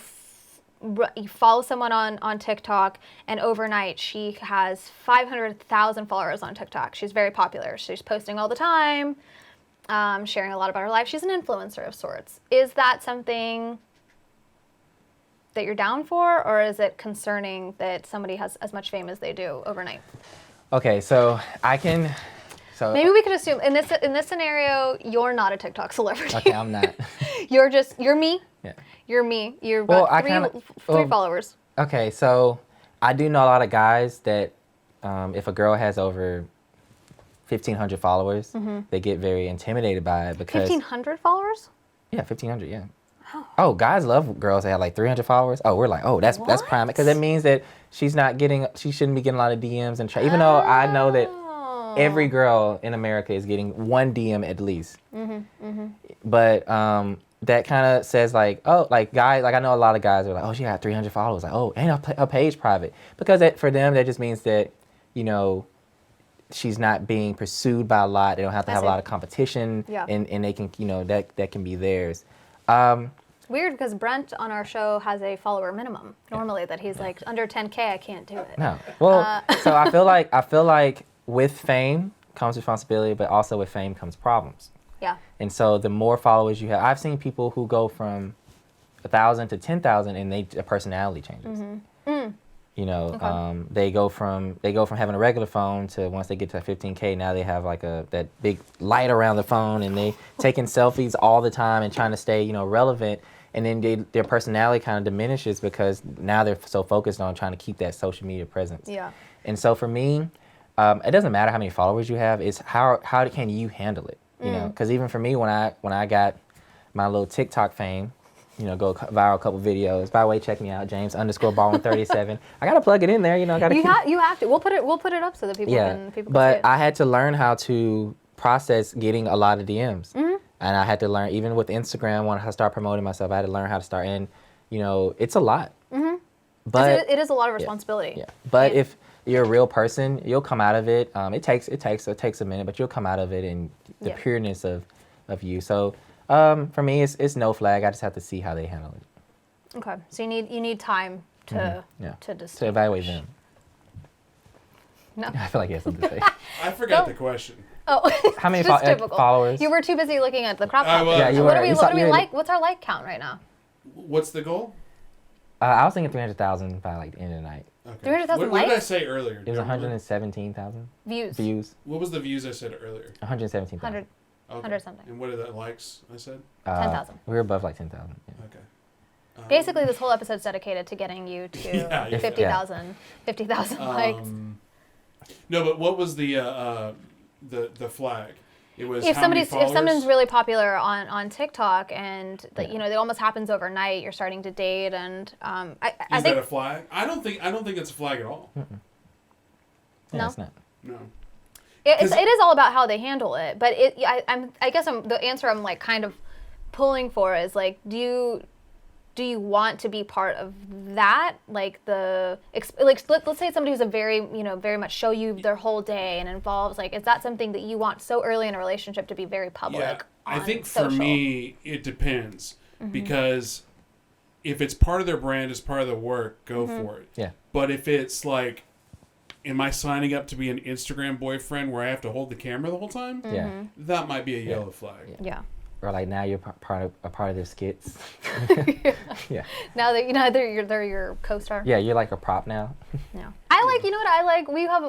follow someone on TikTok, and overnight she has 500,000 followers on TikTok. She's very popular. She's posting all the time, sharing a lot about her life. She's an influencer of sorts. Is that something that you're down for, or is it concerning that somebody has as much fame as they do overnight? Okay, so maybe we could assume in this scenario you're not a TikTok celebrity. Okay, I'm not. You're me. Yeah. You're me. You've got three followers. Okay, so I do know a lot of guys that if a girl has over 1,500 followers, they get very intimidated by it because 1,500 followers? Yeah, 1,500. Yeah. Oh, guys love girls that have like 300 followers. Oh, we're like, oh, that's prime because it means that she shouldn't be getting a lot of DMs and even though I know that every girl in America is getting one DM at least. But that kind of says like, oh, like guys, like I know a lot of guys are like, oh, she got 300 followers. Like, oh, ain't her page private? Because for them, that just means that, she's not being pursued by a lot. They don't have to have a lot of competition and they can, that can be theirs. Weird because Brent on our show has a follower minimum normally that he's like under 10K I can't do it. No. Well, so I feel like with fame comes responsibility, but also with fame comes problems. Yeah. And so the more followers you have, I've seen people who go from 1,000 to 10,000 and their personality changes. They go from having a regular phone to once they get to 15K, now they have like that big light around the phone and they taking selfies all the time and trying to stay, relevant. And then their personality kind of diminishes because now they're so focused on trying to keep that social media presence. Yeah. And so for me, it doesn't matter how many followers you have. It's how can you handle it? Because even for me, when I got my little TikTok fame, go viral a couple videos. By the way, check me out, James_Baldwin37. I gotta plug it in there. You have to. We'll put it up so that people can see But it. I had to learn how to process getting a lot of DMs. And I had to learn, even with Instagram, when I started promoting myself, I had to learn how to start in. It's a lot. But it is a lot of responsibility. Yeah. But if you're a real person, you'll come out of it. It takes a minute, but you'll come out of it in the pureness of you. So for me, it's no flag. I just have to see how they handle it. Okay. So you need time to to evaluate them. No. I feel like you have something to say. I forgot the question. Oh, how many typical. followers? You were too busy looking at the crop top. Yeah, you were. What do we like? What's our like count right now? What's the goal? I was thinking 300,000 by like the end of the night. Okay. 300,000 likes? What did I say earlier? It was 117,000 views. What was the views I said earlier? 117,000. 100 something. And what are the likes I said? 10,000. We were above like 10,000. Yeah. Okay. Basically, this whole episode's dedicated to getting you to 50,000 likes. No, but what was the flag? It was if someone's really popular on TikTok and it almost happens overnight. You're starting to date, and I think that a flag? I don't think it's a flag at all. No, it's not. No. It is all about how they handle it, but I guess the answer I'm like kind of pulling for is like, do you want to be part of that? Like let's say somebody who's a very very much show you their whole day and involves is that something that you want so early in a relationship to be very public? Yeah, I think social? For me it depends because if it's part of their brand, it's part of the work, go for it. Yeah. But if it's like am I signing up to be an Instagram boyfriend where I have to hold the camera the whole time? Yeah. That might be a yellow flag. Yeah. Or like now you're part of their skits. Yeah. Now that they're your co-star. Yeah, you're like a prop now. Yeah. I like, you know what I like? We have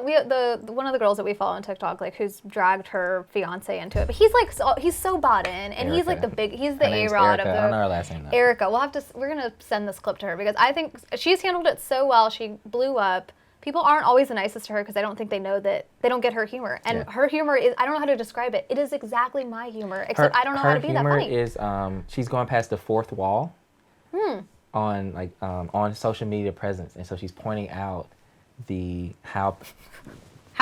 one of the girls that we follow on TikTok, like, who's dragged her fiance into it. But he's like he's so bought in, and he's like he's the A-Rod of the. I don't know her last name though. Erica. We're gonna send this clip to her because I think she's handled it so well. She blew up. People aren't always the nicest to her because I don't think they know that they don't get her humor. And her humor is, I don't know how to describe it. It is exactly my humor, except I don't know how to be that funny. Her humor is, she's going past the fourth wall on social media presence. And so she's pointing out how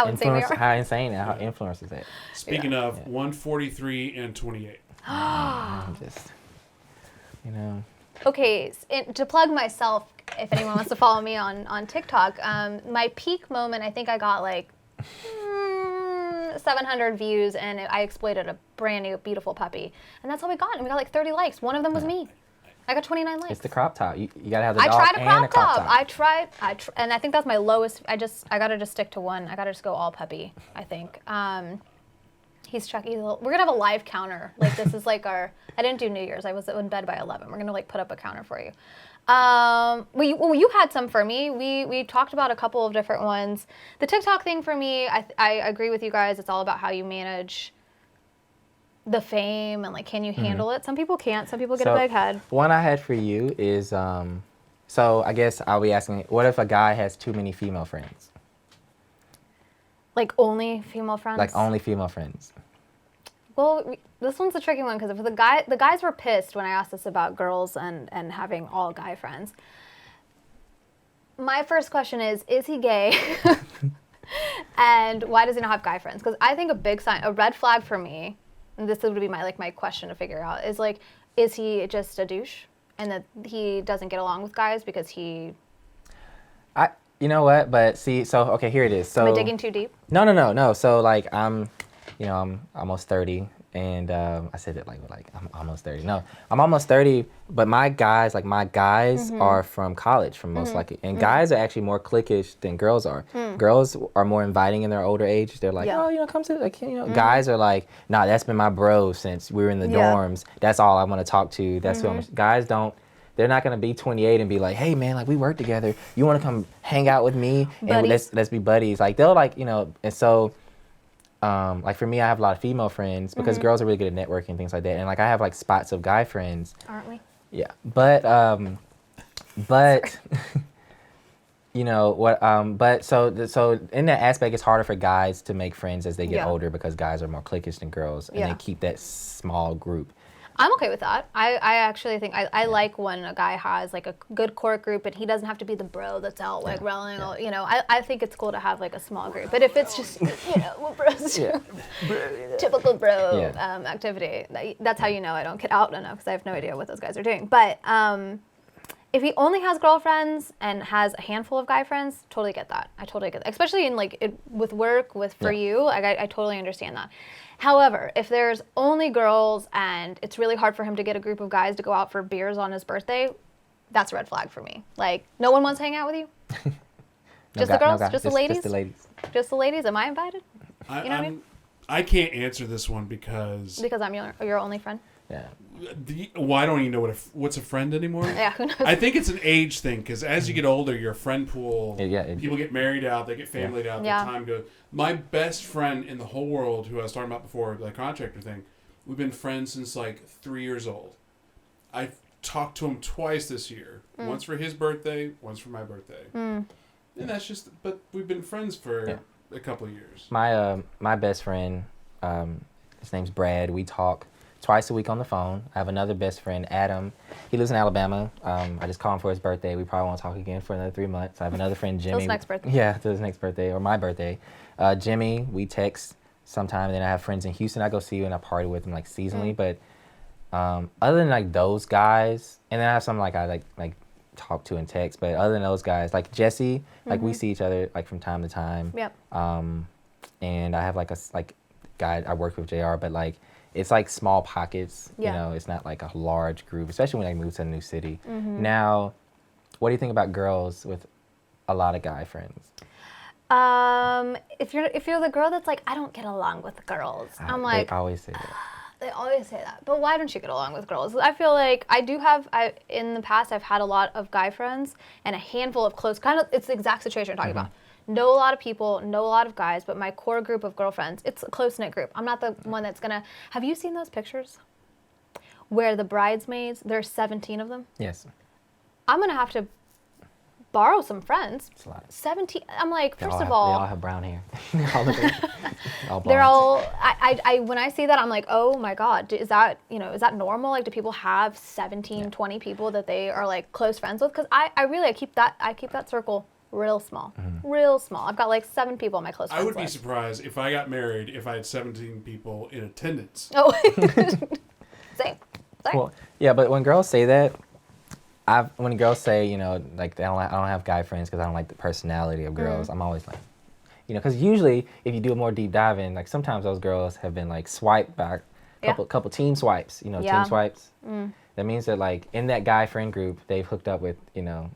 insane we are. How insane and how influencers that. Speaking of, 143 and 28. Just, you know. Okay, to plug myself, if anyone wants to follow me on TikTok, my peak moment, I think I got like 700 views, and I exploited a brand new, beautiful puppy. And that's all we got. And we got like 30 likes. One of them was me. I got 29 likes. It's the crop top. You got to have the dog tried and the crop top. I tried, and I think that's my lowest. I got to just stick to one. I got to just go all puppy, I think. He's Chucky. We're going to have a live counter. Like, this is like I didn't do New Year's. I was in bed by 11. We're going to like put up a counter for you. You had some for me. We talked about a couple of different ones. The TikTok thing for me, I agree with you guys. It's all about how you manage the fame and like, can you handle it? Some people can't. Some people get a big head. One I had for you is, so I guess I'll be asking, what if a guy has too many female friends? Like only female friends? Like only female friends. Well, this one's a tricky one because if the guys were pissed when I asked this about girls and having all guy friends. My first question is he gay? And why does he not have guy friends? Because I think a red flag for me, and this would be my question to figure out, is like, is he just a douche and that he doesn't get along with guys because he... You know what? But see, so okay, here it is. So am I digging too deep? No. So like I'm almost 30, and I said it like I'm almost 30. No, I'm almost 30, but my guys are from college, from most likely, and guys are actually more cliquish than girls are. Girls are more inviting in their older age. They're like, come to like, Guys are like, nah, that's been my bro since we were in the dorms. That's all I want to talk to. That's who guys don't. They're not gonna be 28 and be like, hey man, like we work together. You wanna come hang out with me and let's be buddies. Like they'll like, and so like for me, I have a lot of female friends because girls are really good at networking and things like that. And like I have like spots of guy friends. Aren't we? Yeah. But so in that aspect, it's harder for guys to make friends as they get older because guys are more cliquish than girls and they keep that small group. I'm okay with that. I actually think I like when a guy has like a good core group and he doesn't have to be the bro that's out like rallying. I think it's cool to have like a small group. But if it's just what bros do, typical bro activity, that's how I don't get out enough because I have no idea what those guys are doing. But if he only has girlfriends and has a handful of guy friends, totally get that. I totally get that, especially in like with work for you. Like I totally understand that. However, if there's only girls and it's really hard for him to get a group of guys to go out for beers on his birthday, that's a red flag for me. Like, no one wants to hang out with you? Just the girls? Just the ladies? Just the ladies. Just the ladies? Am I invited? What I mean? I can't answer this one because I'm your only friend? Yeah. I don't even know what's a friend anymore. Yeah, who knows? I think it's an age thing because as you get older, your friend pool, people get married out, they get familied out, their time goes. My best friend in the whole world, who I was talking about before, the contractor thing, we've been friends since like 3 years old. I've talked to him twice this year. Once for his birthday, once for my birthday. And that's just, but we've been friends for a couple of years. My best friend, his name's Brad. We talk twice a week on the phone. I have another best friend, Adam. He lives in Alabama. I just called him for his birthday. We probably won't talk again for another 3 months. I have another friend, Jimmy. Till his next birthday. Yeah, till his next birthday or my birthday. Jimmy, we text sometime. Then I have friends in Houston I go see and I party with them like seasonally. But other than like those guys, and then I have some like I like talk to and text. But other than those guys, like Jesse, like we see each other like from time to time. Yep. And I have like a guy I work with, JR, but like it's like small pockets. It's not like a large group, especially when I move to a new city. Now, what do you think about girls with a lot of guy friends? If you're the girl that's like, I don't get along with the girls, I'm like, they always say that. They always say that. But why don't you get along with girls? I feel like in the past, I've had a lot of guy friends and a handful of close, it's the exact situation I'm talking about. Know a lot of people, know a lot of guys, but my core group of girlfriends, it's a close-knit group. I'm not the one that's gonna, have you seen those pictures? Where the bridesmaids, there's 17 of them? Yes. I'm gonna have to borrow some friends. It's a lot. 17. I'm like, first of they all, all have brown hair. all they're blondes. all. When I see that, I'm like, oh my god, is that normal? Like, do people have 17, 20 people that they are like close friends with? Because I keep that circle real small, real small. I've got like 7 people in my close friends. I would be surprised if I got married if I had 17 people in attendance. Oh, same. Well, yeah, but when girls say that. When girls say, like I don't have guy friends because I don't like the personality of girls, I'm always like, because usually if you do a more deep dive in, like sometimes those girls have been like swiped back, couple team swipes, team swipes. That means that like in that guy friend group, they've hooked up with,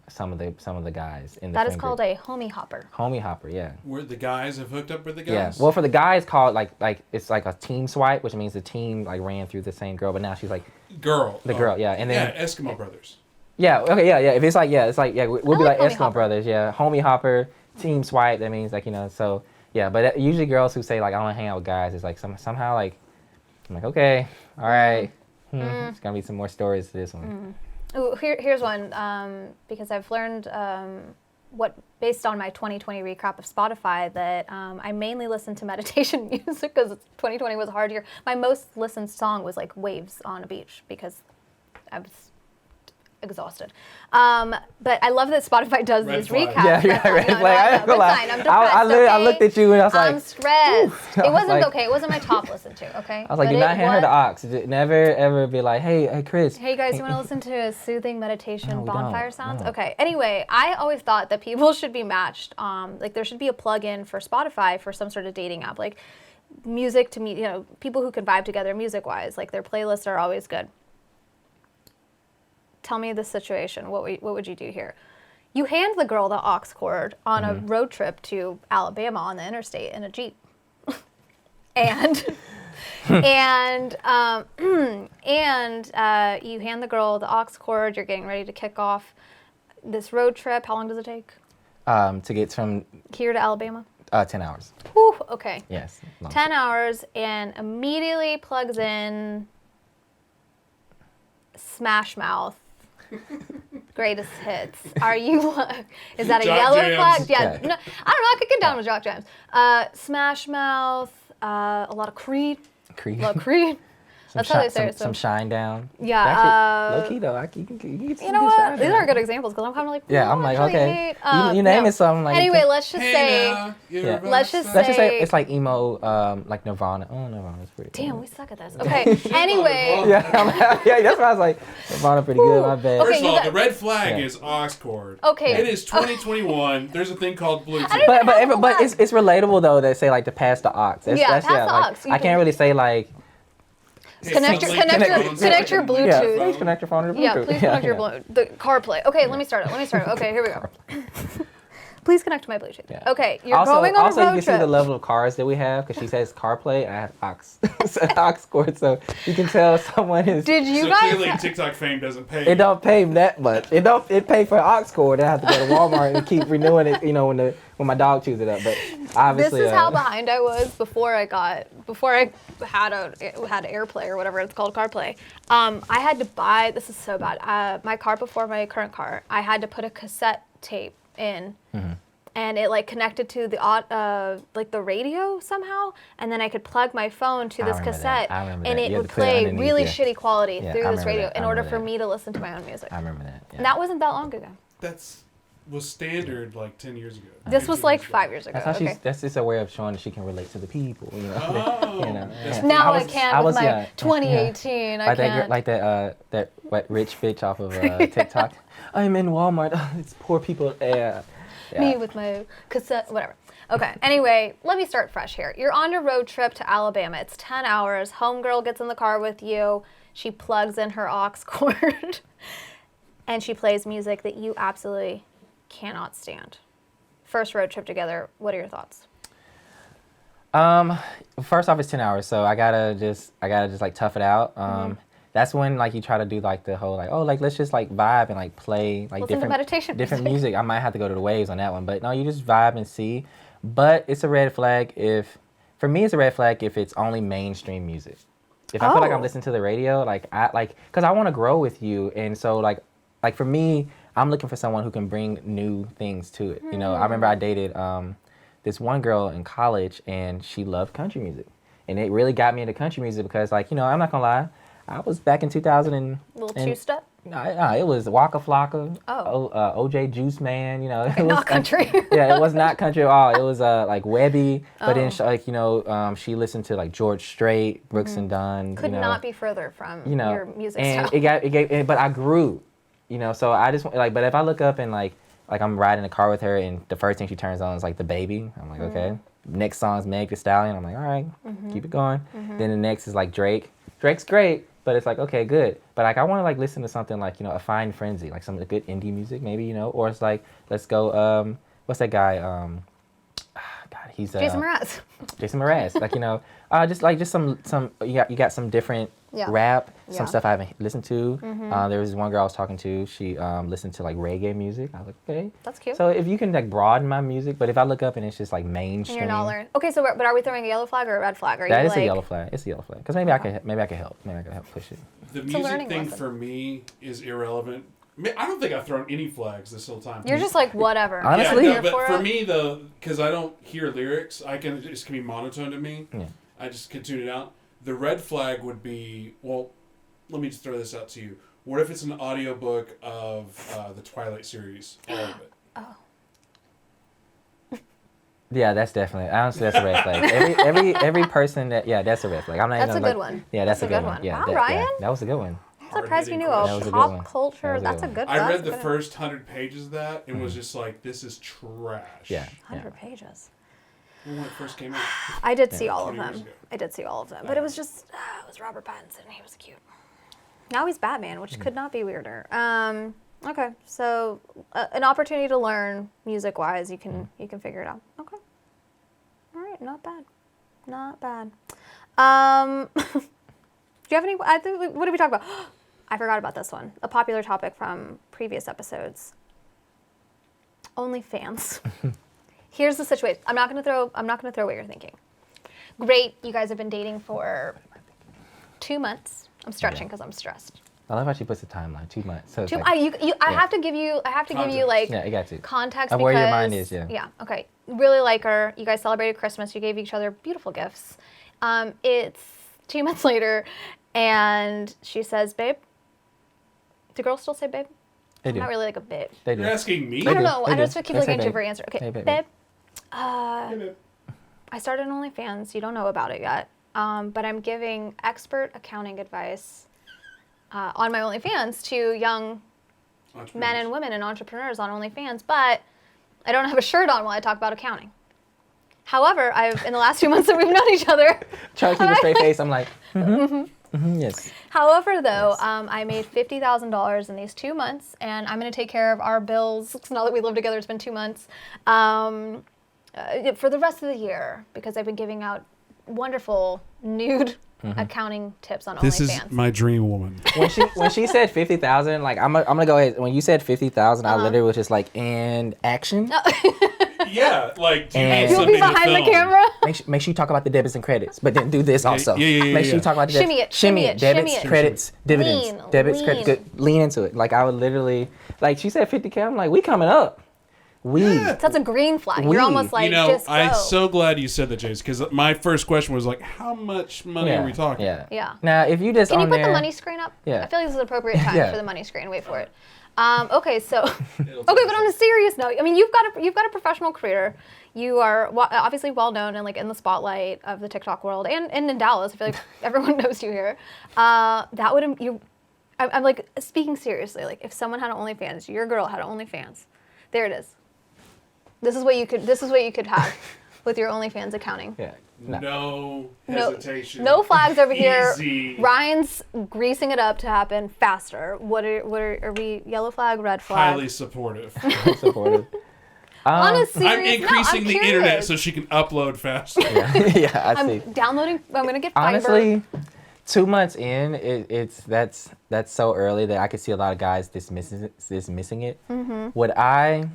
some of the guys in the That friend is called group. a homie hopper. Homie hopper, yeah. Where the guys have hooked up with the guys? Yeah. Well, for the guys, called like it's like a team swipe, which means the team like ran through the same girl, but now she's like girl. The girl, yeah, and then Eskimo brothers. Yeah. Okay. Yeah. If it's like we'll be like Eskimo hopper. brothers. Yeah. Homie hopper, team swipe. That means like So yeah. But usually girls who say like I don't hang out with guys, it's like somehow like I'm like okay, all right. It's gonna be some more stories to this one. Ooh, here's one because I've learned based on my 2020 recap of Spotify that I mainly listen to meditation music because 2020 was a hard year. My most listened song was like Waves on a Beach because I was exhausted. But I love that Spotify does Red these flag. recaps. Yeah, red flag. But fine, I'm depressed, I looked at you and I was like, I'm stressed. It wasn't like- okay. It wasn't my top listen to, okay? I was like, But do not it hand her the was- aux. Never ever be like, hey Chris. Hey guys, you want to listen to a soothing meditation No, we bonfire don't. sounds? No. Okay. Anyway, I always thought that people should be matched. Like there should be a plug-in for Spotify for some sort of dating app, like music to me. People who can vibe together music-wise. Like their playlists are always good. Tell me the situation. What would you do here? You hand the girl the aux cord on a road trip to Alabama on the interstate in a Jeep, and you hand the girl the aux cord. You're getting ready to kick off this road trip. How long does it take? To get from Here to Alabama? 10 hours. Whew, okay. Yes. Long. 10 hours and immediately plugs in Smash Mouth. Greatest hits. Are you? Is that a Jock yellow Jams. flag? Yeah. Yeah. No, I don't know. I could get down with Jock Jams. Smash Mouth. A lot of Creed. Creed. A lot of Creed. That's how they say it. Some shine down. Yeah, Actually, low key though, you can get some You know good what? shine These down. are good examples because I'm kind of like. Yeah, I'm I like, actually okay. hate, You name it something like. Anyway, let's just say. Now, Yeah. Let's just Let's just say say- it's like emo, like Nirvana. Oh, Nirvana's pretty. Damn, cool. we suck at this. Okay. Anyway. Yeah, yeah, that's why I was like, Nirvana pretty good. My bad. Okay, First of you all, got- the red flag Yeah. is aux cord. Okay. It is 2021. There's a thing called Bluetooth. But it's relatable though. They say like to pass the aux. Yeah, pass the like, aux. You I can- can't really say like. Hey, Connect your phone. Bluetooth. Yeah, please connect your phone to the Bluetooth. Yeah, please connect your Bluetooth. The CarPlay. Okay, let me start it. Okay, here we go. Please connect to my Bluetooth. Yeah. Okay, you're also, going on also a you road can trip. see the level of cars that we have because she says CarPlay and I have aux cord, so you can tell someone is. Did you So guys? clearly, TikTok fame doesn't pay. It don't pay that much. It pay for aux cord. I have to go to Walmart and keep renewing it. When my dog chews it up. But This obviously, is how behind I was before I had AirPlay or whatever it's called, CarPlay. I had to buy. This is so bad. My car before my current car, I had to put a cassette tape in. And it like connected to the like the radio somehow, and then I could plug my phone to I this remember cassette, that. I remember and that. it You had would to put it play underneath, really yeah. shitty quality Yeah, through I this remember radio that. in I order remember for that. me to listen to my own music. I remember that. Yeah. And that wasn't that long ago. Was standard like 10 years ago. This was 15 like years ago. 5 years ago. That's how Okay. that's just a way of showing that she can relate to the people. Oh, You know. that's Yeah. Now I I was- can I with was, my yeah, 2018. I Like can't. that wet rich bitch off of TikTok. I'm in Walmart. It's poor people. Yeah. Me with my cassette, whatever. Okay, anyway, let me start fresh here. You're on a road trip to Alabama. It's 10 hours. Homegirl gets in the car with you. She plugs in her aux cord. And she plays music that you absolutely cannot stand. first road trip together. What are your thoughts? First off, it's 10 hours, so I gotta just like tough it out. That's when like you try to do like the whole like, oh, like let's just like vibe and like play like different music. I might have to go to the waves on that one, but no, you just vibe and see. But it's a red flag for me it's a red flag if it's only mainstream music. If I feel like I'm listening to the radio, because I want to grow with you, and so like for me, I'm looking for someone who can bring new things to it. You know, I remember I dated this one girl in college, and she loved country music, and it really got me into country music because, like, you know, I'm not gonna lie, I was back in 2000 and little two-step. No, it was Waka Flocka, OJ Juice Man, you know. Okay, it was not country. Yeah, it was not country at all. It was like Webby, but then she listened to like George Strait, Brooks and Dunn. Could not be further from your music and style. but I grew, you know. So I just like, but if I look up and like I'm riding in the car with her and the first thing she turns on is like The Baby, I'm like, okay. Next song's Meg Thee Stallion, I'm like, all right, keep it going. Then the next is like Drake. Drake's great. But it's like, okay, good. But like, I want to like listen to something like, you know, A Fine Frenzy, like some good indie music, maybe, you know, or it's like, let's go, what's that guy? God, he's Jason Mraz. Jason Mraz, like, you know, just some you got some different rap, some stuff I haven't listened to. There was one girl I was talking to. She listened to like reggae music. I was like, okay, that's cute. So if you can like broaden my music, but if I look up and it's just like mainstream, and you're not learning. Okay, so but are we throwing a yellow flag or a red flag? That is a yellow flag. It's a yellow flag because maybe I could help. Maybe I could help push it. The music thing for me is irrelevant. I don't think I've thrown any flags this whole time. You're just like whatever. Honestly, but for me though, because I don't hear lyrics, it can be monotone to me. Yeah. I just can tune it out. The red flag would be, well, let me just throw this out to you. What if it's an audiobook of the Twilight series, all of it? Yeah, that's definitely. Honestly, that's a red flag. Every person that's a red flag. I'm not. That's a good one. Yeah, that's a good one. Yeah, Ryan. That was a good one. I'm surprised you knew pop culture. That's a good one. I read the first 100 pages of that and was just like, this is trash. Yeah. 100 pages. When it first came out. I did see all of them. But it was just, it was Robert Pattinson. He was cute. Now he's Batman, which could not be weirder. Okay, so an opportunity to learn music-wise, you can figure it out. Okay. All right, not bad. Not bad. Do you have any, what did we talk about? I forgot about this one. A popular topic from previous episodes. OnlyFans. Here's the situation. I'm not gonna throw what you're thinking. Great, you guys have been dating for 2 months. I'm stretching because I'm stressed. I love how she puts the timeline. 2 months. So I have to give you like you got to. context of because, where your mind is. Yeah. Yeah. Okay. Really like her. You guys celebrated Christmas. You gave each other beautiful gifts. It's 2 months later, and she says, "Babe." Do girls still say "babe"? They do. I'm not really like a babe. They do. You're asking me? I don't know. I just keep looking at you babe. for an answer. Okay, hey, babe. Babe. Hey, babe. I started OnlyFans. You don't know about it yet, but I'm giving expert accounting advice on my OnlyFans to young men and women and entrepreneurs on OnlyFans. But I don't have a shirt on while I talk about accounting. However, in the last 2 months that we've known each other, try to keep a straight face. I'm like, yes. However, though, I made $50,000 in these 2 months, and I'm going to take care of our bills. Now that we live together, it's been 2 months. For the rest of the year, because I've been giving out wonderful nude accounting tips on OnlyFans. This is my dream woman. When she said 50,000, like I'm gonna go ahead. When you said 50,000, I literally was just like, and action. Yeah, like you'll be behind the camera. Make sure you talk about the debits and credits, but then do this also. Make sure you talk about the shimmy it, debits, credits, dividends, debits, credits. Good. Lean into it. Like I would literally, like she said 50K. I'm like, we coming up. That's a green flag. You're almost like, just go. I'm so glad you said that, James, because my first question was like, how much money are we talking? Yeah. Now, if you just Can you put the money screen up? Yeah. I feel like this is an appropriate time for the money screen. Wait for it. Okay, so but on a serious note, I mean, you've got a professional career. You are obviously well known and like in the spotlight of the TikTok world and in Dallas. I feel like everyone knows you here. I'm like speaking seriously. Like if someone had an OnlyFans, your girl had an OnlyFans. There it is. This is what you could have with your OnlyFans accounting. Yeah. No hesitation. No flags over Easy. here. Ryan's greasing it up to happen faster. Are we yellow flag, red flag? Highly supportive. On a serious I'm increasing the internet so she can upload faster. Yeah, I see. I'm downloading. I'm gonna get fiber. Honestly, 2 months in, that's so early that I could see a lot of guys dismissing it. Would I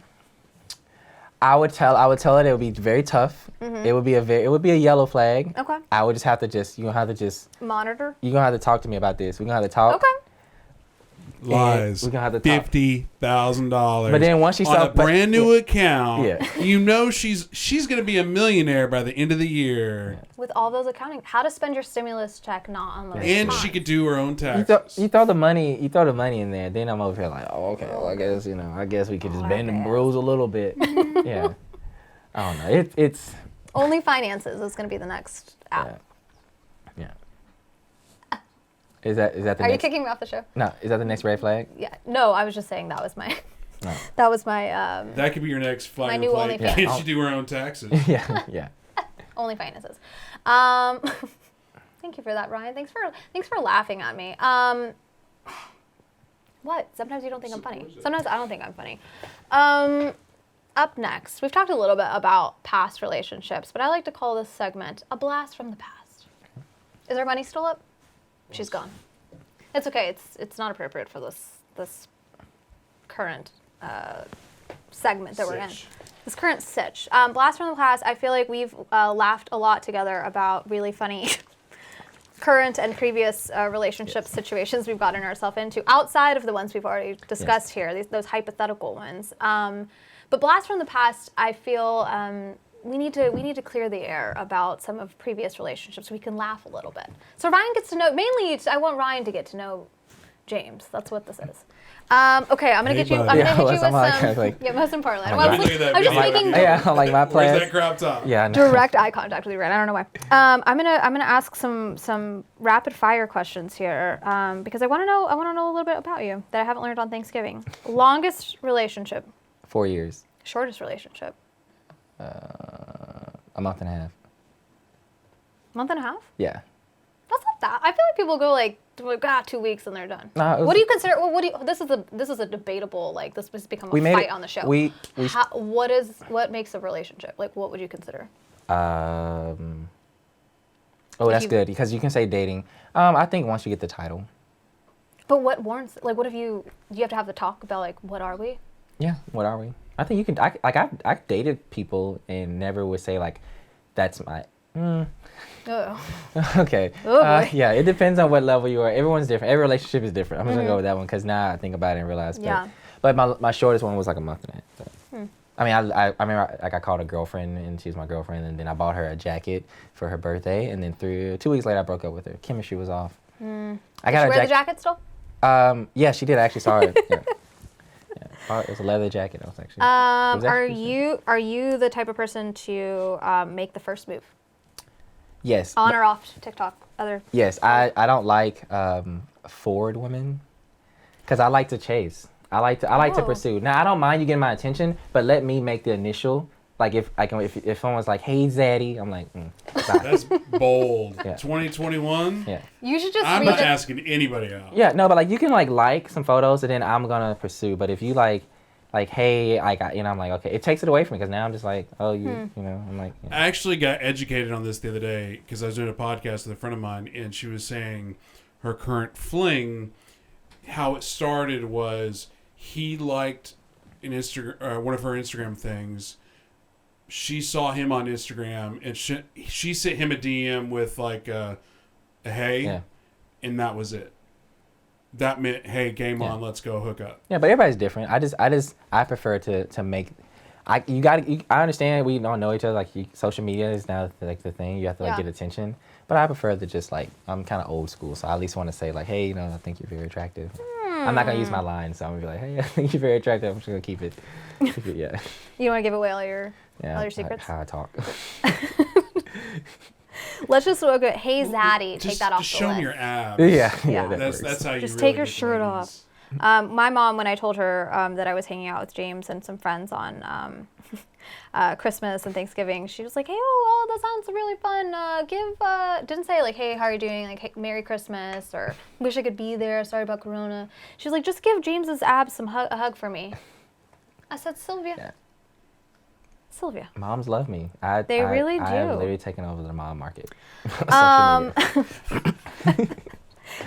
would tell it would be very tough. It would be a yellow flag. Okay. I would just have to Monitor. You're gonna have to talk to me about this. We're gonna have to talk. Okay. Lies. We're gonna have to talk. $50,000. But then once she on saw a brand new account, Yeah. you know she's gonna be a millionaire by the end of the year. With all those accounting, how to spend your stimulus check not on those. And funds. she could do her own taxes. You throw the money in there. Then I'm over here like, oh, okay. Well, I guess we could just bend the rules a little bit. Yeah. I don't know. It's Only Finances is going to be the next app. Yeah. Is that the Are next? you kicking me off the show? No. Is that the next red flag? Yeah. No, I was just saying that was my. No. That was my. That could be your next flag my and new plate. OnlyFans. Can't she do her own taxes? Yeah. Only Finances. Thank you for that, Ryan. Thanks for laughing at me. What? Sometimes you don't think I'm funny. Sometimes I don't think I'm funny. Up next, we've talked a little bit about past relationships, but I like to call this segment a blast from the past. Is our money still up? She's gone. It's okay. It's not appropriate for this current segment that we're in. This current sitch. Blast from the past. I feel like we've laughed a lot together about really funny current and previous relationship situations we've gotten ourselves into outside of the ones we've already discussed here. Those hypothetical ones. But blast from the past, I feel we need to clear the air about some of previous relationships. So we can laugh a little bit. So Ryan gets to know. Mainly, I want Ryan to get to know James. That's what this is. Okay, I'm gonna get you. I'm gonna hit you with some. Yeah, most importantly, I'm just making. Yeah, like my plans. Where's that crop top? Yeah, I know. Direct eye contact with you, Ryan. I don't know why. I'm gonna ask some rapid fire questions here because I want to know a little bit about you that I haven't learned on Thanksgiving. Longest relationship. 4 years. Shortest relationship. A month and a half. Month and a half? Yeah. That's not that. I feel like people go like 2 weeks and they're done. No, what do you consider? This is a debatable, like this has become a fight on the show. What makes a relationship? Like what would you consider? Oh, that's good because you can say dating. I think once you get the title. But what warrants? Like what if you have to have the talk about like what are we? Yeah, what are we? I think you can. I've dated people and never would say like, that's my. Oh. Okay. Oh, yeah, it depends on what level you are. Everyone's different. Every relationship is different. I'm just gonna go with that one because now I think about it and realize. But my shortest one was like a month and a half. So. I mean, I remember like I called a girlfriend and she was my girlfriend, and then I bought her a jacket for her birthday, and then 2 weeks later I broke up with her. Chemistry was off. I got wear the jacket still? Yeah, she did. I actually saw it. Yeah. It was a leather jacket. I was actually. Are you the type of person to make the first move? Yes. On or off TikTok? Yes, I don't like forward women because I like to chase. I like to pursue. Now I don't mind you getting my attention, but let me make the initial. Like if someone's like, "Hey, Zaddy," I'm like, That's bold. Yeah. 2021. Yeah. You should just. I'm not asking anybody out. Yeah, no, but like you can like some photos and then I'm gonna pursue. But if you like, hey, I got, I'm like, okay, it takes it away from me because now I'm just like, oh, I'm like. Yeah. I actually got educated on this the other day because I was doing a podcast with a friend of mine, and she was saying her current fling, how it started was he liked one of her Instagram things. She saw him on Instagram, and she sent him a DM with like a hey, and that was it. That meant, hey, game on, let's go hook up. Yeah, but everybody's different. I prefer to make. I understand we don't know each other. Like social media is now like the thing. You have to get attention. But I prefer to just like I'm kind of old school, so I at least want to say like, hey, I think you're very attractive. I'm not gonna use my line, so I'm gonna be like, hey, I think you're very attractive. I'm just gonna keep it. Yeah. You want to give away all your secrets? How I talk. Let's just look at hey Zaddy, take that off the list. Show me your abs. Yeah. That's how you just really take your shirt off. My mom, when I told her that I was hanging out with James and some friends on Christmas and Thanksgiving, she was like, hey, that sounds really fun. Didn't say like, hey, how are you doing? Like, hey, Merry Christmas, or wish I could be there. Sorry about Corona. She was like, just give James's abs a hug for me. I said, Sylvia. Sylvia. Moms love me. They really do. I've literally taken over the mom market.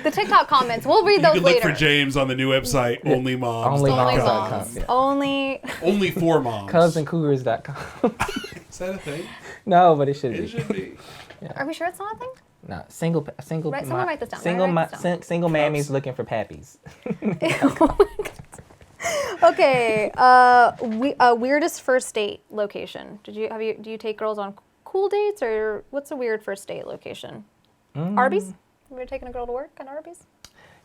The TikTok comments, we'll read those later. You can look for James on the new website, onlymoms.com. Onlymoms.com. Yeah. Only for moms. Cubsandcougars.com. Is that a thing? No, but it should be. It should be. Yeah. Are we sure it's not a thing? No, single. Right, someone write this down. Single mammies looking for pappies. Okay. Weirdest first date location. Do you take girls on cool dates, or what's a weird first date location? Arby's? You were taking a girl to work at Arby's?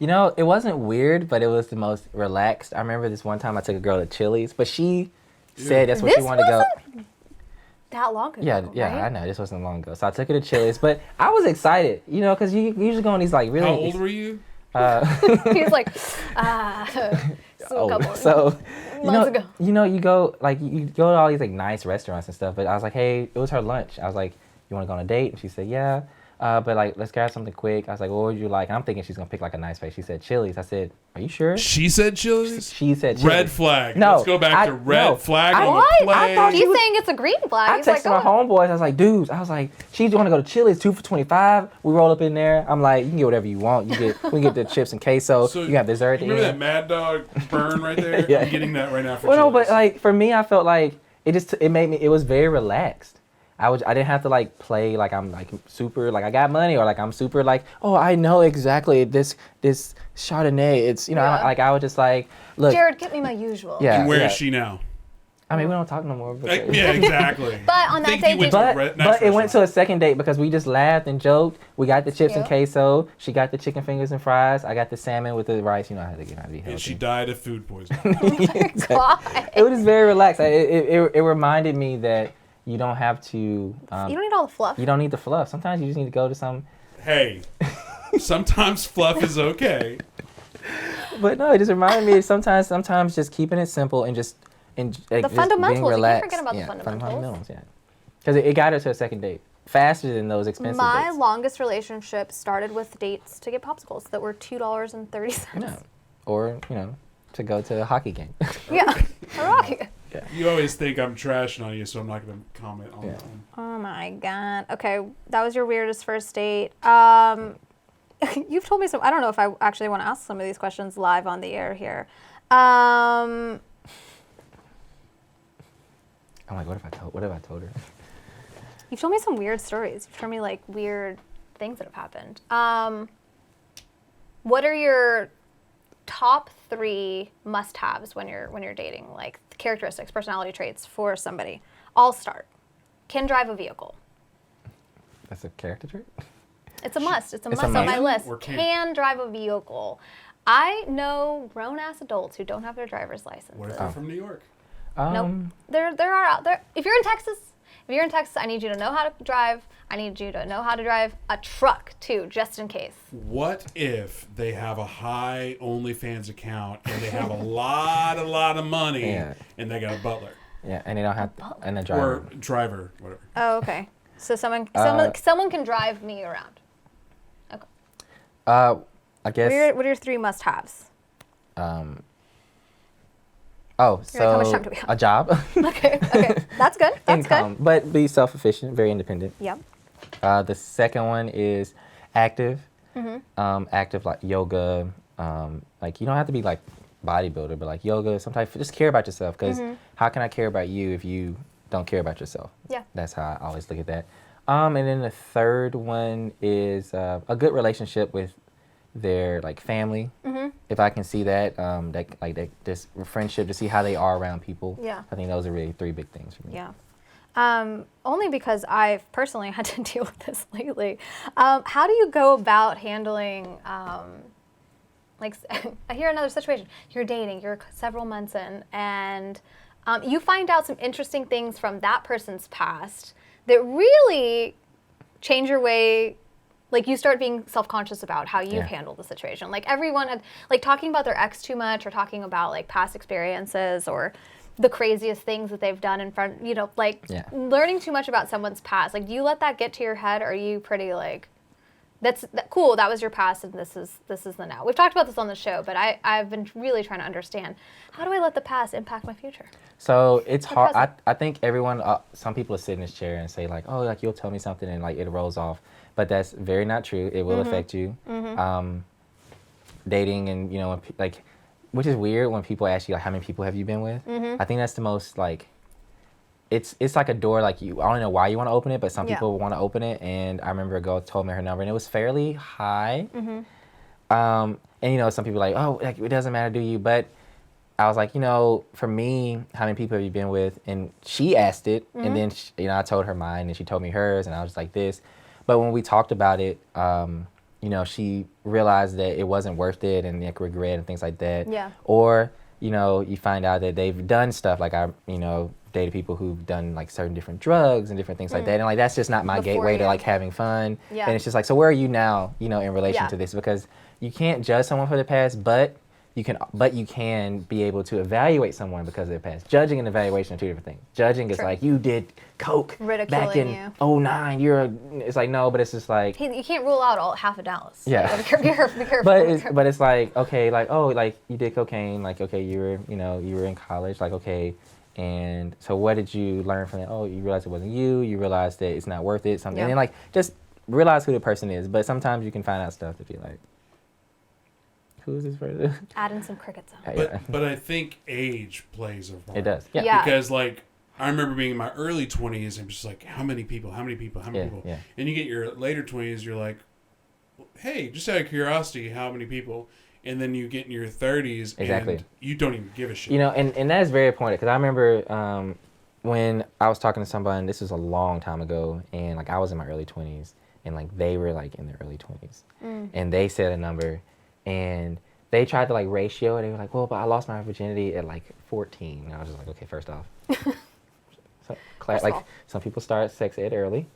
You know, it wasn't weird, but it was the most relaxed. I remember this one time I took a girl to Chili's, but she said that's where she wanted to go. That long ago. Yeah, right? I know. This wasn't long ago. So I took her to Chili's, but I was excited, you know, because you usually go on these like really. How old were you? He was like, so months ago. You go to all these like nice restaurants and stuff, but I was like, hey, it was her lunch. I was like, you want to go on a date? And she said, yeah. But like, let's grab something quick. I was like, what would you like? And I'm thinking she's gonna pick like a nice place. She said Chili's. I said, are you sure? She said Chili's? She said Chili's. Red flag. No. Let's go back to red flag on What? the play. I thought he's saying it's a green flag. I texted my homeboys. I was like, dudes, she's want to go to Chili's, 2 for $25. We roll up in there. I'm like, you can get whatever you want. We get the chips and queso. So you have dessert at the end. Remember that Mad Dog burn right there? Yeah. I'm getting that right now for Well, no, Chili's. but like for me, I felt like it was very relaxed. I didn't have to like play like I'm like super like I got money or like I'm super like, oh, I know exactly this Chardonnay. It's I was just like, look, Jared, get me my usual. Yeah. And where is she now? I mean, we don't talk no more. But Yeah, exactly. But on that date, but it went to a second date because we just laughed and joked. We got the chips and queso. She got the chicken fingers and fries. I got the salmon with the rice. You know how to be healthy. And she died of food poisoning. God. It was very relaxed. It reminded me that you don't have to. You don't need all the fluff. You don't need the fluff. Sometimes you just need to go to some. Hey, sometimes fluff is okay. But no, it just reminded me sometimes just keeping it simple and just the fundamentals. Being relaxed. You can't forget about the fundamentals. Yeah, because it got her to a second date faster than those expensive My dates. longest relationship started with dates to get popsicles that were $2.30. Yeah. Or to go to a hockey game. Yeah, a rocky. Yeah. You always think I'm trashing on you, so I'm not going to comment on that one. Oh my God. Okay, that was your weirdest first date. You've told me some. I don't know if I actually want to ask some of these questions live on the air here. I'm like, what have I told her? You've told me some weird stories. You've told me like weird things that have happened. What are your top 3 must-haves when you're dating? Like characteristics, personality traits for somebody. I'll start. Can drive a vehicle. That's a character trait? It's a must. It's a must on my list. Can drive a vehicle. I know grown-ass adults who don't have their driver's license. What if they're from New York? Nope. There are out there. If you're in Texas, I need you to know how to drive. I need you to know how to drive a truck too, just in case. What if they have a high OnlyFans account and they have a lot of money and they got a butler? Yeah, and they don't have and a driver. Or driver, whatever. Oh, okay. So someone can drive me around. Okay. I guess. What are your 3 must-haves? So how much time do we have? A job. Okay, that's good. That's Income, good. but be self-efficient, very independent. Yep. The second one is active. Mm-hmm. Active like yoga. Like you don't have to be like bodybuilder, but like yoga. Sometimes just care about yourself. Because how can I care about you if you don't care about yourself? Yeah. That's how I always look at that. And then the third one is a good relationship with their like family. If I can see that, this friendship, to see how they are around people. Yeah. I think those are really 3 big things for me. Yeah. Only because I've personally had to deal with this lately. How do you go about handling, like, I hear another situation. You're dating, you're several months in, and you find out some interesting things from that person's past that really change your way. Like you start being self-conscious about how you've handled the situation. Like everyone had, like talking about their ex too much or talking about like past experiences or the craziest things that they've done in front, learning too much about someone's past. Like do you let that get to your head or are you pretty like, cool. That was your past, and this is the now. We've talked about this on the show, but I've been really trying to understand, how do I let the past impact my future? So it's hard. I think everyone, some people sit in this chair and say like, oh, like you'll tell me something and like it rolls off, but that's very not true. It will affect you. Dating and like, which is weird when people ask you like, how many people have you been with? I think that's the most like. It's like a door, like I don't know why you want to open it, but some people want to open it. And I remember a girl told me her number, and it was fairly high. And some people are like, oh, like it doesn't matter, do you? But I was like, for me, how many people have you been with? And she asked it, and then I told her mine, and she told me hers, and I was like this. But when we talked about it, she realized that it wasn't worth it, and like regret and things like that. Yeah. Or you find out that they've done stuff like dated people who've done like certain different drugs and different things like that, and like that's just not my gateway to like having fun. And it's just like, so where are you now in relation to this? Because you can't judge someone for their past, but you can be able to evaluate someone because of their past. Judging and evaluation are two different things. Judging is like, you did coke back in 2009, it's like, no, but it's just like, you can't rule out half of Dallas. Yeah. Be careful. But it's like, okay, like, oh, like you did cocaine, like, okay, you were in college, like, okay. And so what did you learn from that? Oh, you realized it wasn't you realized that it's not worth it, something. And then like, just realize who the person is. But sometimes you can find out stuff to be like, who is this person? Add in some cricket sounds. But I think age plays a part. It does. Yeah. Because like, I remember being in my early 20s and just like, how many people? Yeah. And you get your later 20s, you're like, hey, just out of curiosity, how many people? And then you get in your 30s and you don't even give a shit. And that is very important, because I remember when I was talking to somebody, this was a long time ago, and like I was in my early 20s, and like they were like in their early 20s, and they said a number, and they tried to like ratio it. They were like, well, but I lost my virginity at like 14. And I was just like, okay, first off, some people start sex ed early.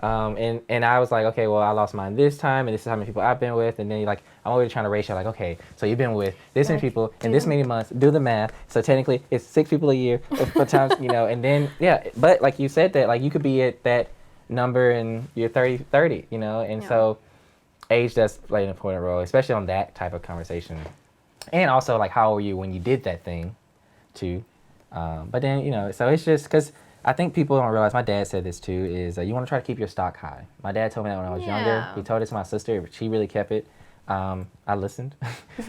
And I was like, okay, well, I lost mine this time, and this is how many people I've been with. And then I'm always trying to ratio, like, okay, so you've been with this many people in this many months. Do the math. So technically, it's 6 people a year, but times, and then But like you said, that like you could be at that number in your 30, and so age does play an important role, especially on that type of conversation. And also, like, how were you when you did that thing, too? But then so it's just because. I think people don't realize, my dad said this too, is you want to try to keep your stock high. My dad told me that when I was younger. He told it to my sister. She really kept it. I listened.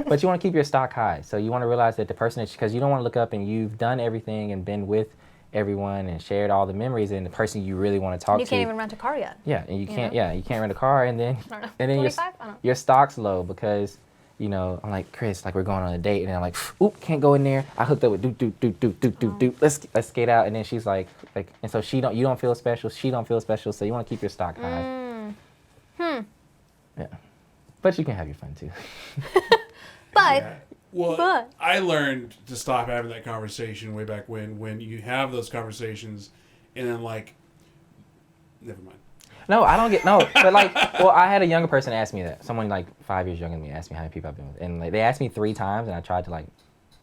But you want to keep your stock high. So you want to realize that the person, because you don't want to look up and you've done everything and been with everyone and shared all the memories, and the person you really want to talk to. You can't even rent a car yet. Yeah, and you can't rent a car, and then your stock's low because I'm like, Chris, like we're going on a date, and I'm like, oop, can't go in there. I hooked up with do. Let's skate out, and then she's like, and so you don't feel special. She don't feel special, so you want to keep your stock high. Yeah, but you can have your fun too. But I learned to stop having that conversation way back when you have those conversations, and then like, never mind. No, I don't get but like, well, I had a younger person ask me that. Someone like 5 years younger than me asked me how many people I've been with, and like they asked me 3 times, and I tried to like,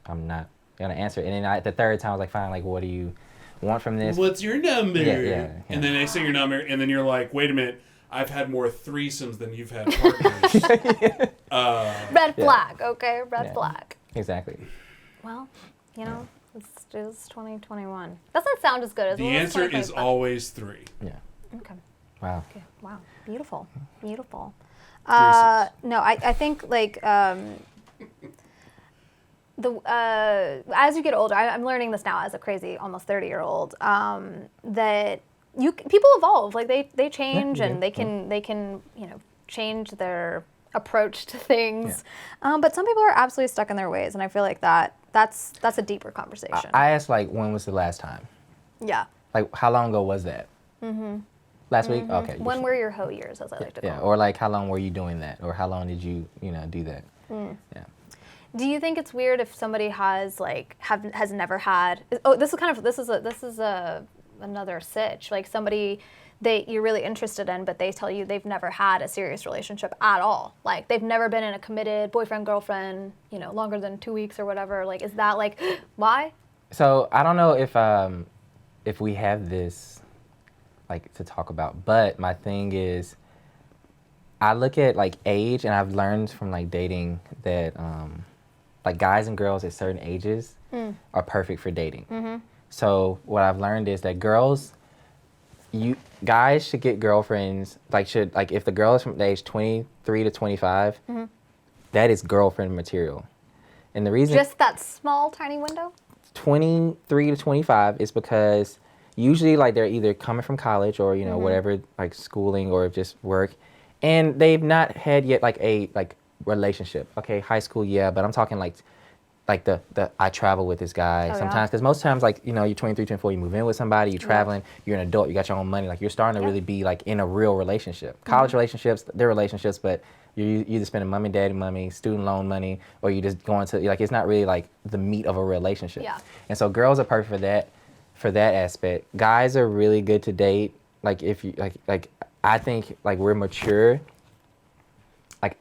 I'm not gonna answer it. And then the third time I was like, fine, like, what do you want from this? What's your number? Yeah. And then they say your number, and then you're like, wait a minute, I've had more threesomes than you've had partners. Red flag, okay, red flag. Exactly. Well, it's 2021. Doesn't sound as good as the answer is always 3. Yeah. Okay. Wow. Okay. Wow. Beautiful. No, I think like as you get older, I'm learning this now as a crazy almost 30-year-old, that people evolve, like they change, and they can change their approach to things. But some people are absolutely stuck in their ways, and I feel like that's a deeper conversation. I asked like, when was the last time? Yeah. Like, how long ago was that? Last week? Okay. When were your hoe years, as I like to call them? Or like, how long were you doing that? Or how long did you, do that? Yeah. Do you think it's weird if somebody has never had? This is another sitch. Like somebody you're really interested in, but they tell you they've never had a serious relationship at all. Like they've never been in a committed boyfriend girlfriend, longer than 2 weeks or whatever. Like, is that like why? So I don't know if we have this like to talk about, but my thing is, I look at like age, and I've learned from like dating that like guys and girls at certain ages are perfect for dating. Mm-hmm. So what I've learned is that guys should get girlfriends, like if the girl is from the age 23 to 25, that is girlfriend material. And the reason just that small tiny window? 23 to 25 is because usually like they're either coming from college or whatever, like schooling or just work, and they've not had yet like a relationship. Okay, high school, yeah, but I'm talking like the I travel with this guy sometimes, because most times like you're 23, 24, you move in with somebody, you're traveling, you're an adult, you got your own money, like you're starting to really be like in a real relationship. College relationships, they're relationships, but you're either spending mommy, daddy money, student loan money, or you just going to like, it's not really like the meat of a relationship. Yeah. And so girls are perfect for that aspect. Guys are really good to date. Like if you like I think like we're mature like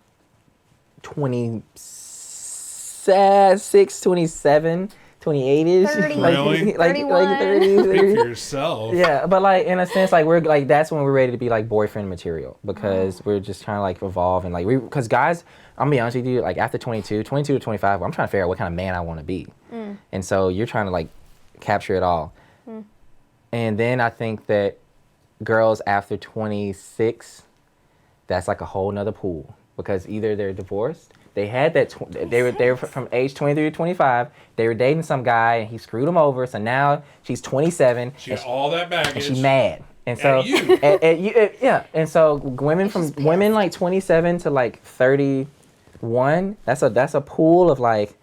26, 27, 28-ish. 30, really? like 30. Speak for yourself. Yeah, but like in a sense, like we're like that's when we're ready to be like boyfriend material, because we're just trying to like evolve and like because guys, I'm gonna be honest with you, like after 22 to 25, I'm trying to figure out what kind of man I want to be, and so you're trying to like capture it all, and then I think that girls after 26, that's like a whole nother pool, because either they're divorced. They had that. They were from age 23 to 25. They were dating some guy and he screwed them over. So now she's 27. She got all that baggage. And she's mad. And so at you. Yeah. And so women like 27 to like 31. That's a pool of like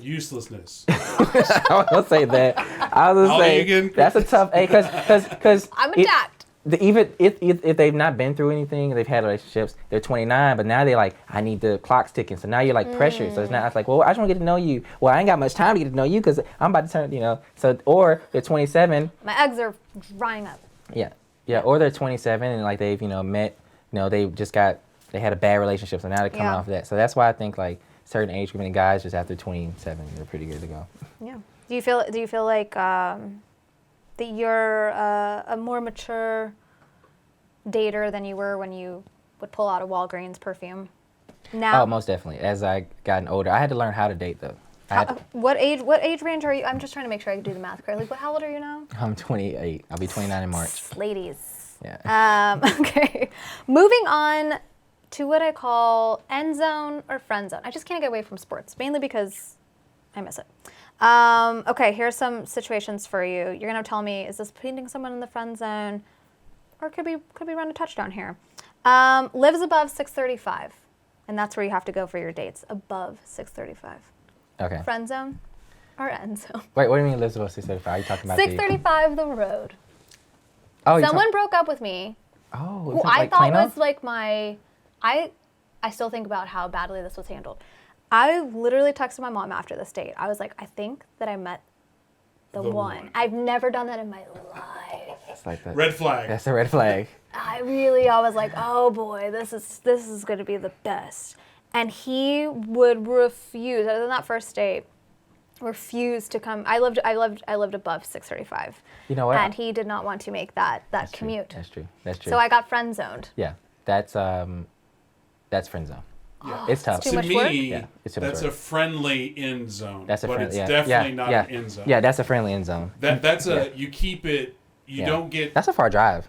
uselessness. I was gonna say that. I was gonna say that's a tough. Because I'm adapt. Even if they've not been through anything, they've had relationships, they're 29, but now they're like, I need the clock's ticking. So now you're like pressured. So it's not, it's like, well, I just want to get to know you. Well, I ain't got much time to get to know you because I'm about to turn, So, or they're 27. My eggs are drying up. Yeah. Or they're 27 and like they've, met, they had a bad relationship. So now they're coming off of that. So that's why I think like certain age group and guys just after 27, they're pretty good to go. Yeah. Do you feel like, that you're a more mature dater than you were when you would pull out a Walgreens perfume now? Oh, most definitely. As I gotten older, I had to learn how to date though. What age range are you? I'm just trying to make sure I can do the math correctly. How old are you now? I'm 28. I'll be 29 in March. Ladies. Yeah. Okay. Moving on to what I call end zone or friend zone. I just can't get away from sports, mainly because I miss it. Okay, here's some situations for you. You're gonna tell me, is this putting someone in the friend zone, or could we run a touchdown here? Lives above 635, and that's where you have to go for your dates. Above 635. Okay. Friend zone or end zone? Wait, what do you mean lives above 635? Are you talking about 635 the road. Oh, someone broke up with me. Oh, who I thought was like my. I still think about how badly this was handled. I literally texted my mom after this date. I was like, I think that I met the one. I've never done that in my life. It's like that. Red flag. That's a red flag. I was like, oh boy, this is going to be the best. And he would refuse, other than that first date, refuse to come. I lived above 635. You know what? And he did not want to make that commute. True. That's true. So I got friend zoned. Yeah, that's friend zone. Yeah. It's tough. It's too much to work? me, Yeah, it's too that's much work. a friendly end zone. That's a but friendly, it's definitely not an end zone. Yeah, that's a friendly end zone. That's you keep it. You don't get. That's a far drive.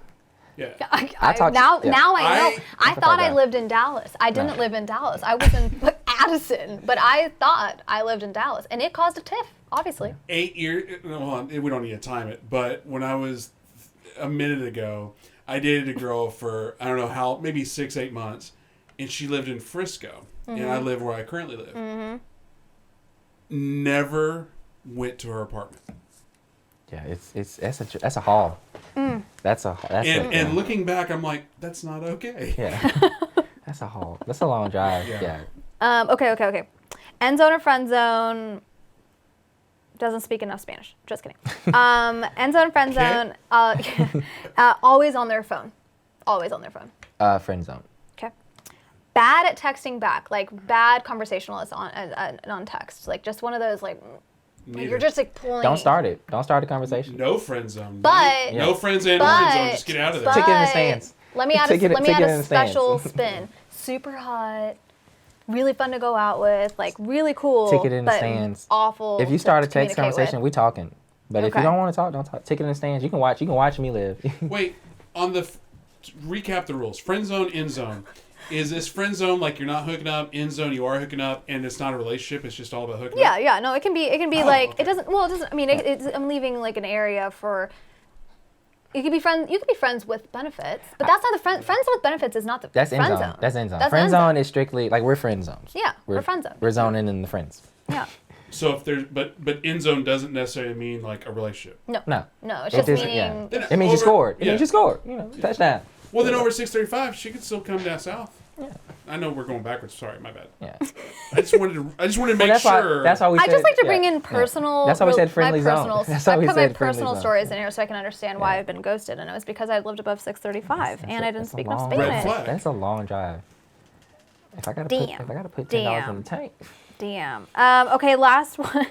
Yeah. Now I know. I thought I lived in Dallas. I didn't No. live in Dallas. I was in Addison, but I thought I lived in Dallas, and it caused a tiff, obviously. 8 years. Hold on, we don't need to time it. But when I was a minute ago, I dated a girl for I don't know how, maybe 6-8 months, and she lived in Frisco, and I live where I currently live. Mm-hmm. Never went to her apartment. Yeah, that's a haul. That's and looking back, I'm like, that's not okay. Yeah, that's a haul. That's a long drive. Yeah. Okay. End zone or friend zone. Doesn't speak enough Spanish. Just kidding. End zone, friend zone. Always on their phone. Always on their phone. Friend zone. Okay. Bad at texting back, like bad conversationalist on text, like just one of those like. Neither. You're just like pulling. Don't start it. Don't start the conversation. No friend zone. But no friends and friend zone. Just get out of there. Chicken in the stands. Let me add a special spin. Super hot. Really fun to go out with, like really cool. Ticket in the stands. Awful. If you start a text conversation, we talking. But if you don't want to talk, don't talk. Ticket in the stands. You can watch me live. Wait, on the recap the rules. Friend zone, end zone. Is this friend zone like you're not hooking up? End zone, you are hooking up, and it's not a relationship. It's just all about hooking up. Yeah. No, it can be like okay. It doesn't. Well, it doesn't. I mean, I'm leaving like an area for. You could be friends with benefits, but that's not the friends with benefits is not the friend zone. That's end zone. Friend zone is strictly like we're friend zones. Yeah, we're friend zone. We're zoning in the friends. Yeah. So if there's but end zone doesn't necessarily mean like a relationship. No. It's just meaning. Yeah. It means you scored. It means you scored. Touchdown. Well, then over 6:35, she could still come down south. Yeah. I know we're going backwards. Sorry, my bad. Yeah. I just wanted to make sure. That's why we. I just like to bring in personal. That's why we said friendly zone. That's why we said said my personal stories in here so I can understand why I've been ghosted, and it was because I lived above 635 and I didn't speak enough Spanish. Red flag. That's a long drive. If I gotta put $10 in the tank. Damn. Okay, last one.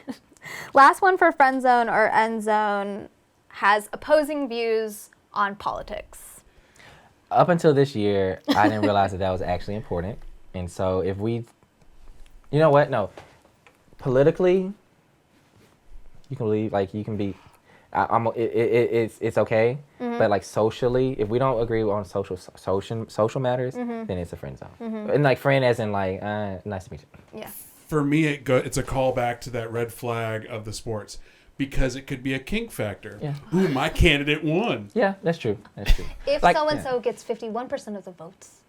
Last one for friend zone or end zone has opposing views on politics. Up until this year, I didn't realize that was actually important. And so if we, you know what? No, politically, you can leave. Like you can be, it's okay. Mm-hmm. But like socially, if we don't agree on social matters, then it's a friend zone. Mm-hmm. And like friend as in like, nice to meet you. Yeah. For me, it's a callback to that red flag of the sports. Because it could be a kink factor. Yeah. Ooh, my candidate won. Yeah, that's true. If like, so-and-so gets 51% of the votes,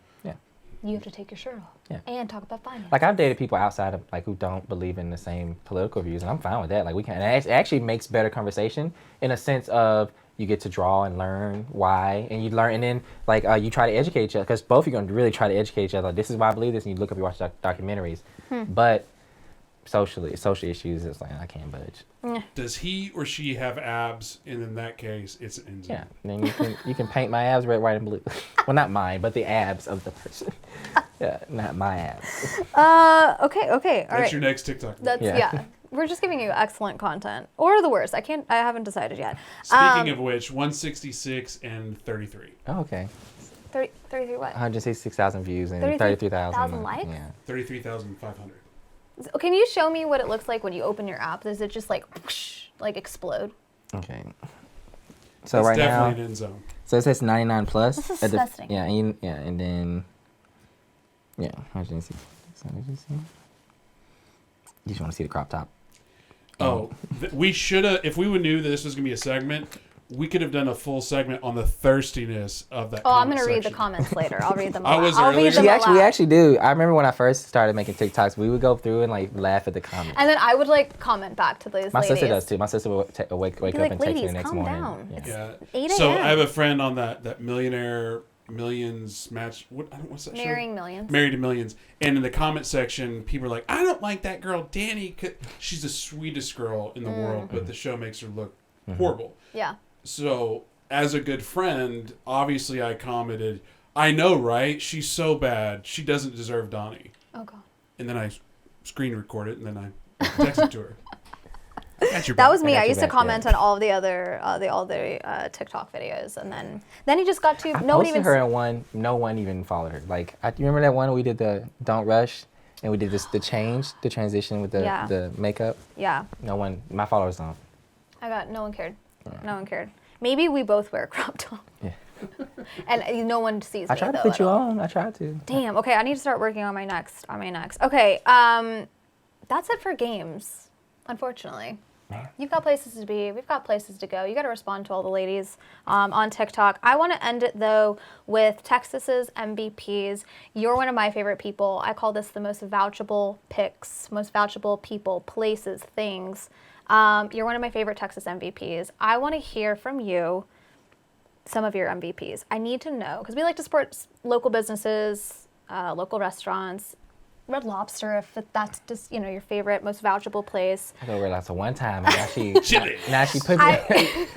you have to take your shirt off and talk about finance. Like I've dated people outside of like who don't believe in the same political views, and I'm fine with that. Like we can, and it actually makes better conversation in a sense of you get to draw and learn why, and you learn, and then like you try to educate each other because both of you are going to really try to educate each other. Like, this is why I believe this, and you look up, you watch documentaries, but. Social issues, it's like I can't budge. Does he or she have abs? And in that case, it's an end zone. Yeah, then you can paint my abs red, white, and blue. Well, not mine, but the abs of the person. Yeah, not my abs. Okay. All right. That's your next TikTok. Yeah. We're just giving you excellent content, or the worst. I haven't decided yet. Speaking of which, 166 and 33. Oh, okay. 33 what? 166,000 views and 33,000 likes. Yeah. 33,500. Can you show me what it looks like when you open your app? Does it just like whoosh, like explode? Okay. So it's right now, definitely an end zone. So it says 99 plus. This is disgusting. And then 160. You just want to see the crop top. Oh, we should have. If we knew that this was gonna be a segment, we could have done a full segment on the thirstiness of that. I'm going to read the comments later. I'll read them. We actually do. I remember when I first started making TikToks, we would go through and like laugh at the comments. And then I would like comment back to those. My sister does too. My sister will wake up and text me the next morning. Down. Yeah. 8 So I have a friend on that millionaire millions match. What's that? Marrying Millions. Married to Millions. And in the comment section, people are like, "I don't like that girl, Danny. She's the sweetest girl in the world, but the show makes her look horrible." Yeah. So, as a good friend, obviously I commented, I know, right? She's so bad. She doesn't deserve Donnie. Oh, God. And then I screen record it, and then I texted to her. That was me. I used to comment on all the other TikTok videos, and then he just got to. No one even followed her. Like, you remember that one we did the Don't Rush, and we did the transition with the makeup? Yeah. No one, my followers don't. No one cared. No one cared. Maybe we both wear crop top. Yeah. And no one sees me. I tried to put you on. I tried to. Damn. Okay, I need to start working on my next. Okay. That's it for games. Unfortunately, you've got places to be. We've got places to go. You got to respond to all the ladies on TikTok. I want to end it though with Texas's MVPs. You're one of my favorite people. I call this the most vouchable picks, most vouchable people, places, things. You're one of my favorite Texas MVPs. I want to hear from you some of your MVPs. I need to know, because we like to support local businesses, local restaurants, Red Lobster, if that's just, your favorite, most vouchable place. I go to Red Lobster one time, and now she put me.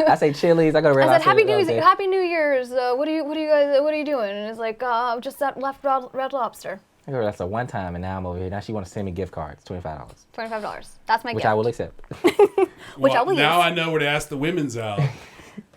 I say Chili's. I go to Red Lobster. I said Happy New Year's. What are you doing? And it's like, just left Red Lobster. I go to Red Lobster one time, and now I'm over here. Now she wants to send me gift cards, $25. $25. That's my gift. Which I will accept. Which I will use. Now I know where to ask the women's out.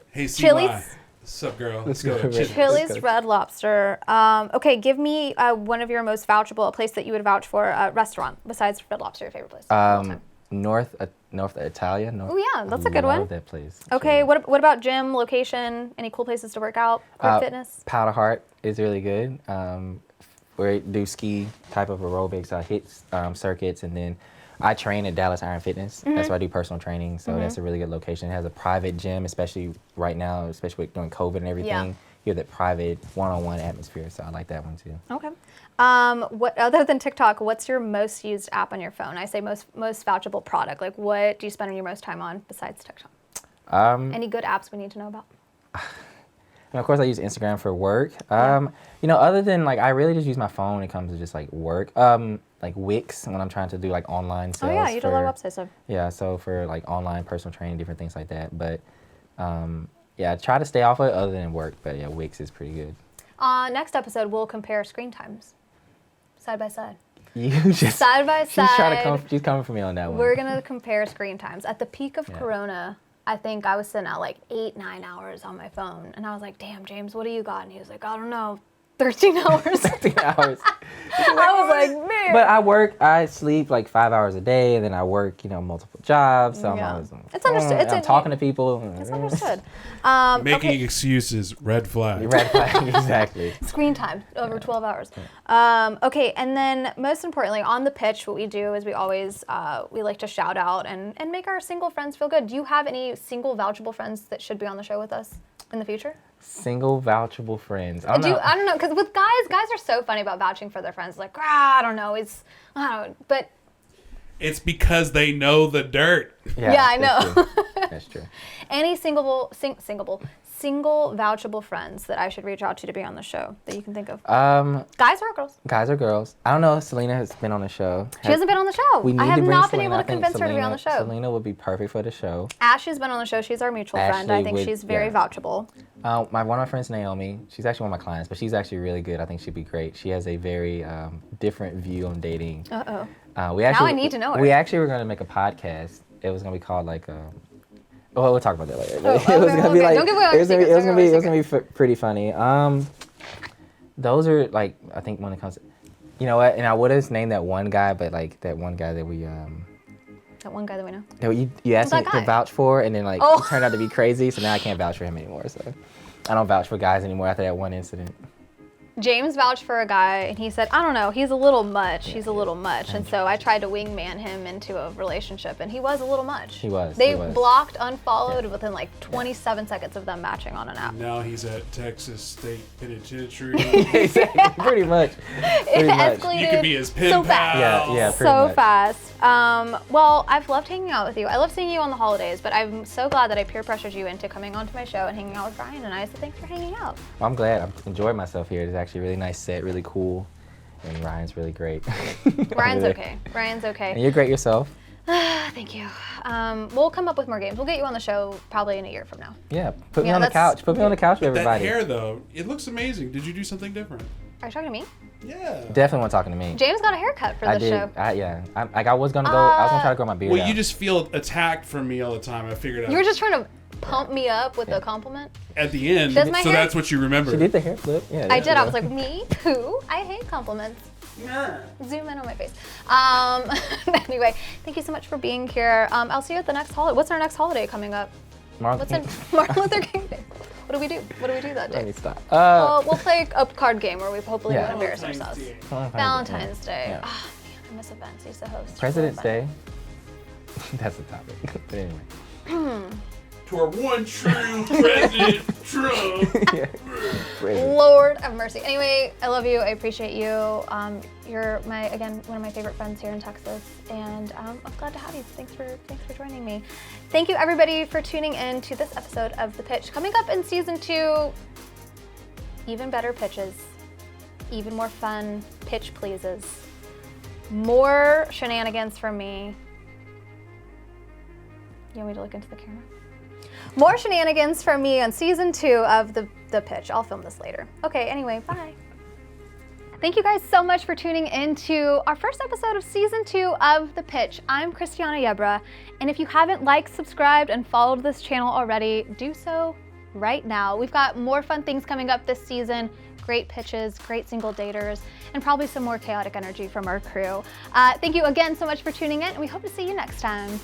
Hey, CY. Chili's? What's up, girl? Let's Let's go. go. Chili's Red Lobster. Okay, give me one of your most vouchable, a place that you would vouch for, a restaurant besides Red Lobster, your favorite place. North Italia. Oh yeah, that's a good one. Love that place. Okay, what about gym, location, any cool places to work out, fitness? Powder Heart is really good. We do ski type of aerobics, HIIT circuits, and then I train at Dallas Iron Fitness. That's where I do personal training, so that's a really good location. It has a private gym, especially right now, especially during COVID and everything. Yeah. You have that private one-on-one atmosphere, so I like that one too. Okay. What other than TikTok, what's your most used app on your phone? I say most vouchable product. Like, what do you spend your most time on besides TikTok? Any good apps we need to know about? And of course, I use Instagram for work. Other than like, I really just use my phone when it comes to just like work. Like Wix when I'm trying to do like online sales. Oh yeah, you do a lot of websites. So. Yeah, so for like online personal training, different things like that. But I try to stay off of it other than work. But yeah, Wix is pretty good. Next episode, we'll compare screen times, side by side. You just side by side. She's coming for me on that one. We're gonna compare screen times. At the peak of Corona, I think I was sitting at like 8-9 hours on my phone, and I was like, "Damn, James, what do you got?" And he was like, "I don't know, 13 hours." 13 hours. I was like, man. But I sleep like 5 hours a day, and then I work, multiple jobs. So I'm always on the phone, understood. I'm talking to people. It's understood. Making excuses, red flag. Red flag, exactly. Screen time, over 12 hours. Okay, and then most importantly, on the pitch, what we do is we always, we like to shout out and make our single friends feel good. Do you have any single vouchable friends that should be on the show with us in the future? Single vouchable friends. I don't know, because with guys are so funny about vouching for their friends. Like, I don't know, but It's because they know the dirt. Yeah, I know. True. That's true. Any single vouchable friends that I should reach out to be on the show that you can think of? Guys or girls? Guys or girls? I don't know. Selena has been on the show. She hasn't been on the show. We need I have to bring not been Selena. able to convince her to be on the show. Selena would be perfect for the show. Ashley's been on the show. She's our mutual friend. I think she's very vouchable. One of my friends, Naomi, she's actually one of my clients, but she's actually really good. I think she'd be great. She has a very different view on dating. Uh-oh. Now I need to know her. We actually were going to make a podcast. It was going to be called like well, we'll talk about that later. It was gonna be like it was gonna be pretty funny. Those are like, I think when it comes to, you know what? And I would have named that one guy, but like that one guy that we that one guy that we know. that you asked me to vouch for, and then like it turned out to be crazy. So now I can't vouch for him anymore. So I don't vouch for guys anymore after that one incident. James vouched for a guy, and he said, I don't know, he's a little much. He's a little much. And so I tried to wingman him into a relationship, and he was a little much. He was. They blocked, unfollowed within like 27 seconds of them matching on an app. Now he's at Texas State Penitentiary. Exactly, pretty much. It escalated You could be his pen so pal. fast. Yeah, pretty so much. fast. Well, I've loved hanging out with you. I love seeing you on the holidays, but I'm so glad that I peer pressured you into coming onto my show and hanging out with Brian and I. So thanks for hanging out. Well, I'm glad. I've enjoyed myself here. It's actually a really nice set, really cool, and Ryan's really great. Brian's okay. Brian's okay. And you're great yourself. Thank you. We'll come up with more games. We'll get you on the show probably in a year from now. Yeah, put me on the couch. Put me on the couch with everybody. That hair, though, it looks amazing. Did you do something different? Are you talking to me? Yeah. Definitely want talking to me. James got a haircut for this show. I was gonna try to grow my beard Well, out. you just feel attacked from me all the time. I figured out. You were just trying to pump me up with a compliment? At the end, Does my so hair- that's what you remember. She did the hair flip. Yeah. I did. I was like, me too. I hate compliments. Yeah. Zoom in on my face. Anyway, thank you so much for being here. I'll see you at the next holiday. What's our next holiday coming up? What's in Martin Luther King Day? What do we do? What do we do that Let day? me stop. We'll play a card game where we hopefully won't embarrass ourselves. Valentine's Day. Yeah. Oh man, I miss events. He's the host. President's Day. That's the topic. But anyway. To our one true President Trump. Yeah. President. Lord have mercy. Anyway, I love you. I appreciate you. You're one of my favorite friends here in Texas, and I'm glad to have you. Thanks for joining me. Thank you everybody for tuning in to this episode of The Pitch. Coming up in season 2, even better pitches, even more fun pitch pleases, more shenanigans from me. You want me to look into the camera? More shenanigans from me on season 2 of the Pitch. I'll film this later. Okay, anyway, bye. Thank you guys so much for tuning in to our first episode of season 2 of The Pitch. I'm Christiana Yebra, and if you haven't liked, subscribed, and followed this channel already, do so right now. We've got more fun things coming up this season. Great pitches, great single daters, and probably some more chaotic energy from our crew. Thank you again so much for tuning in, and we hope to see you next time.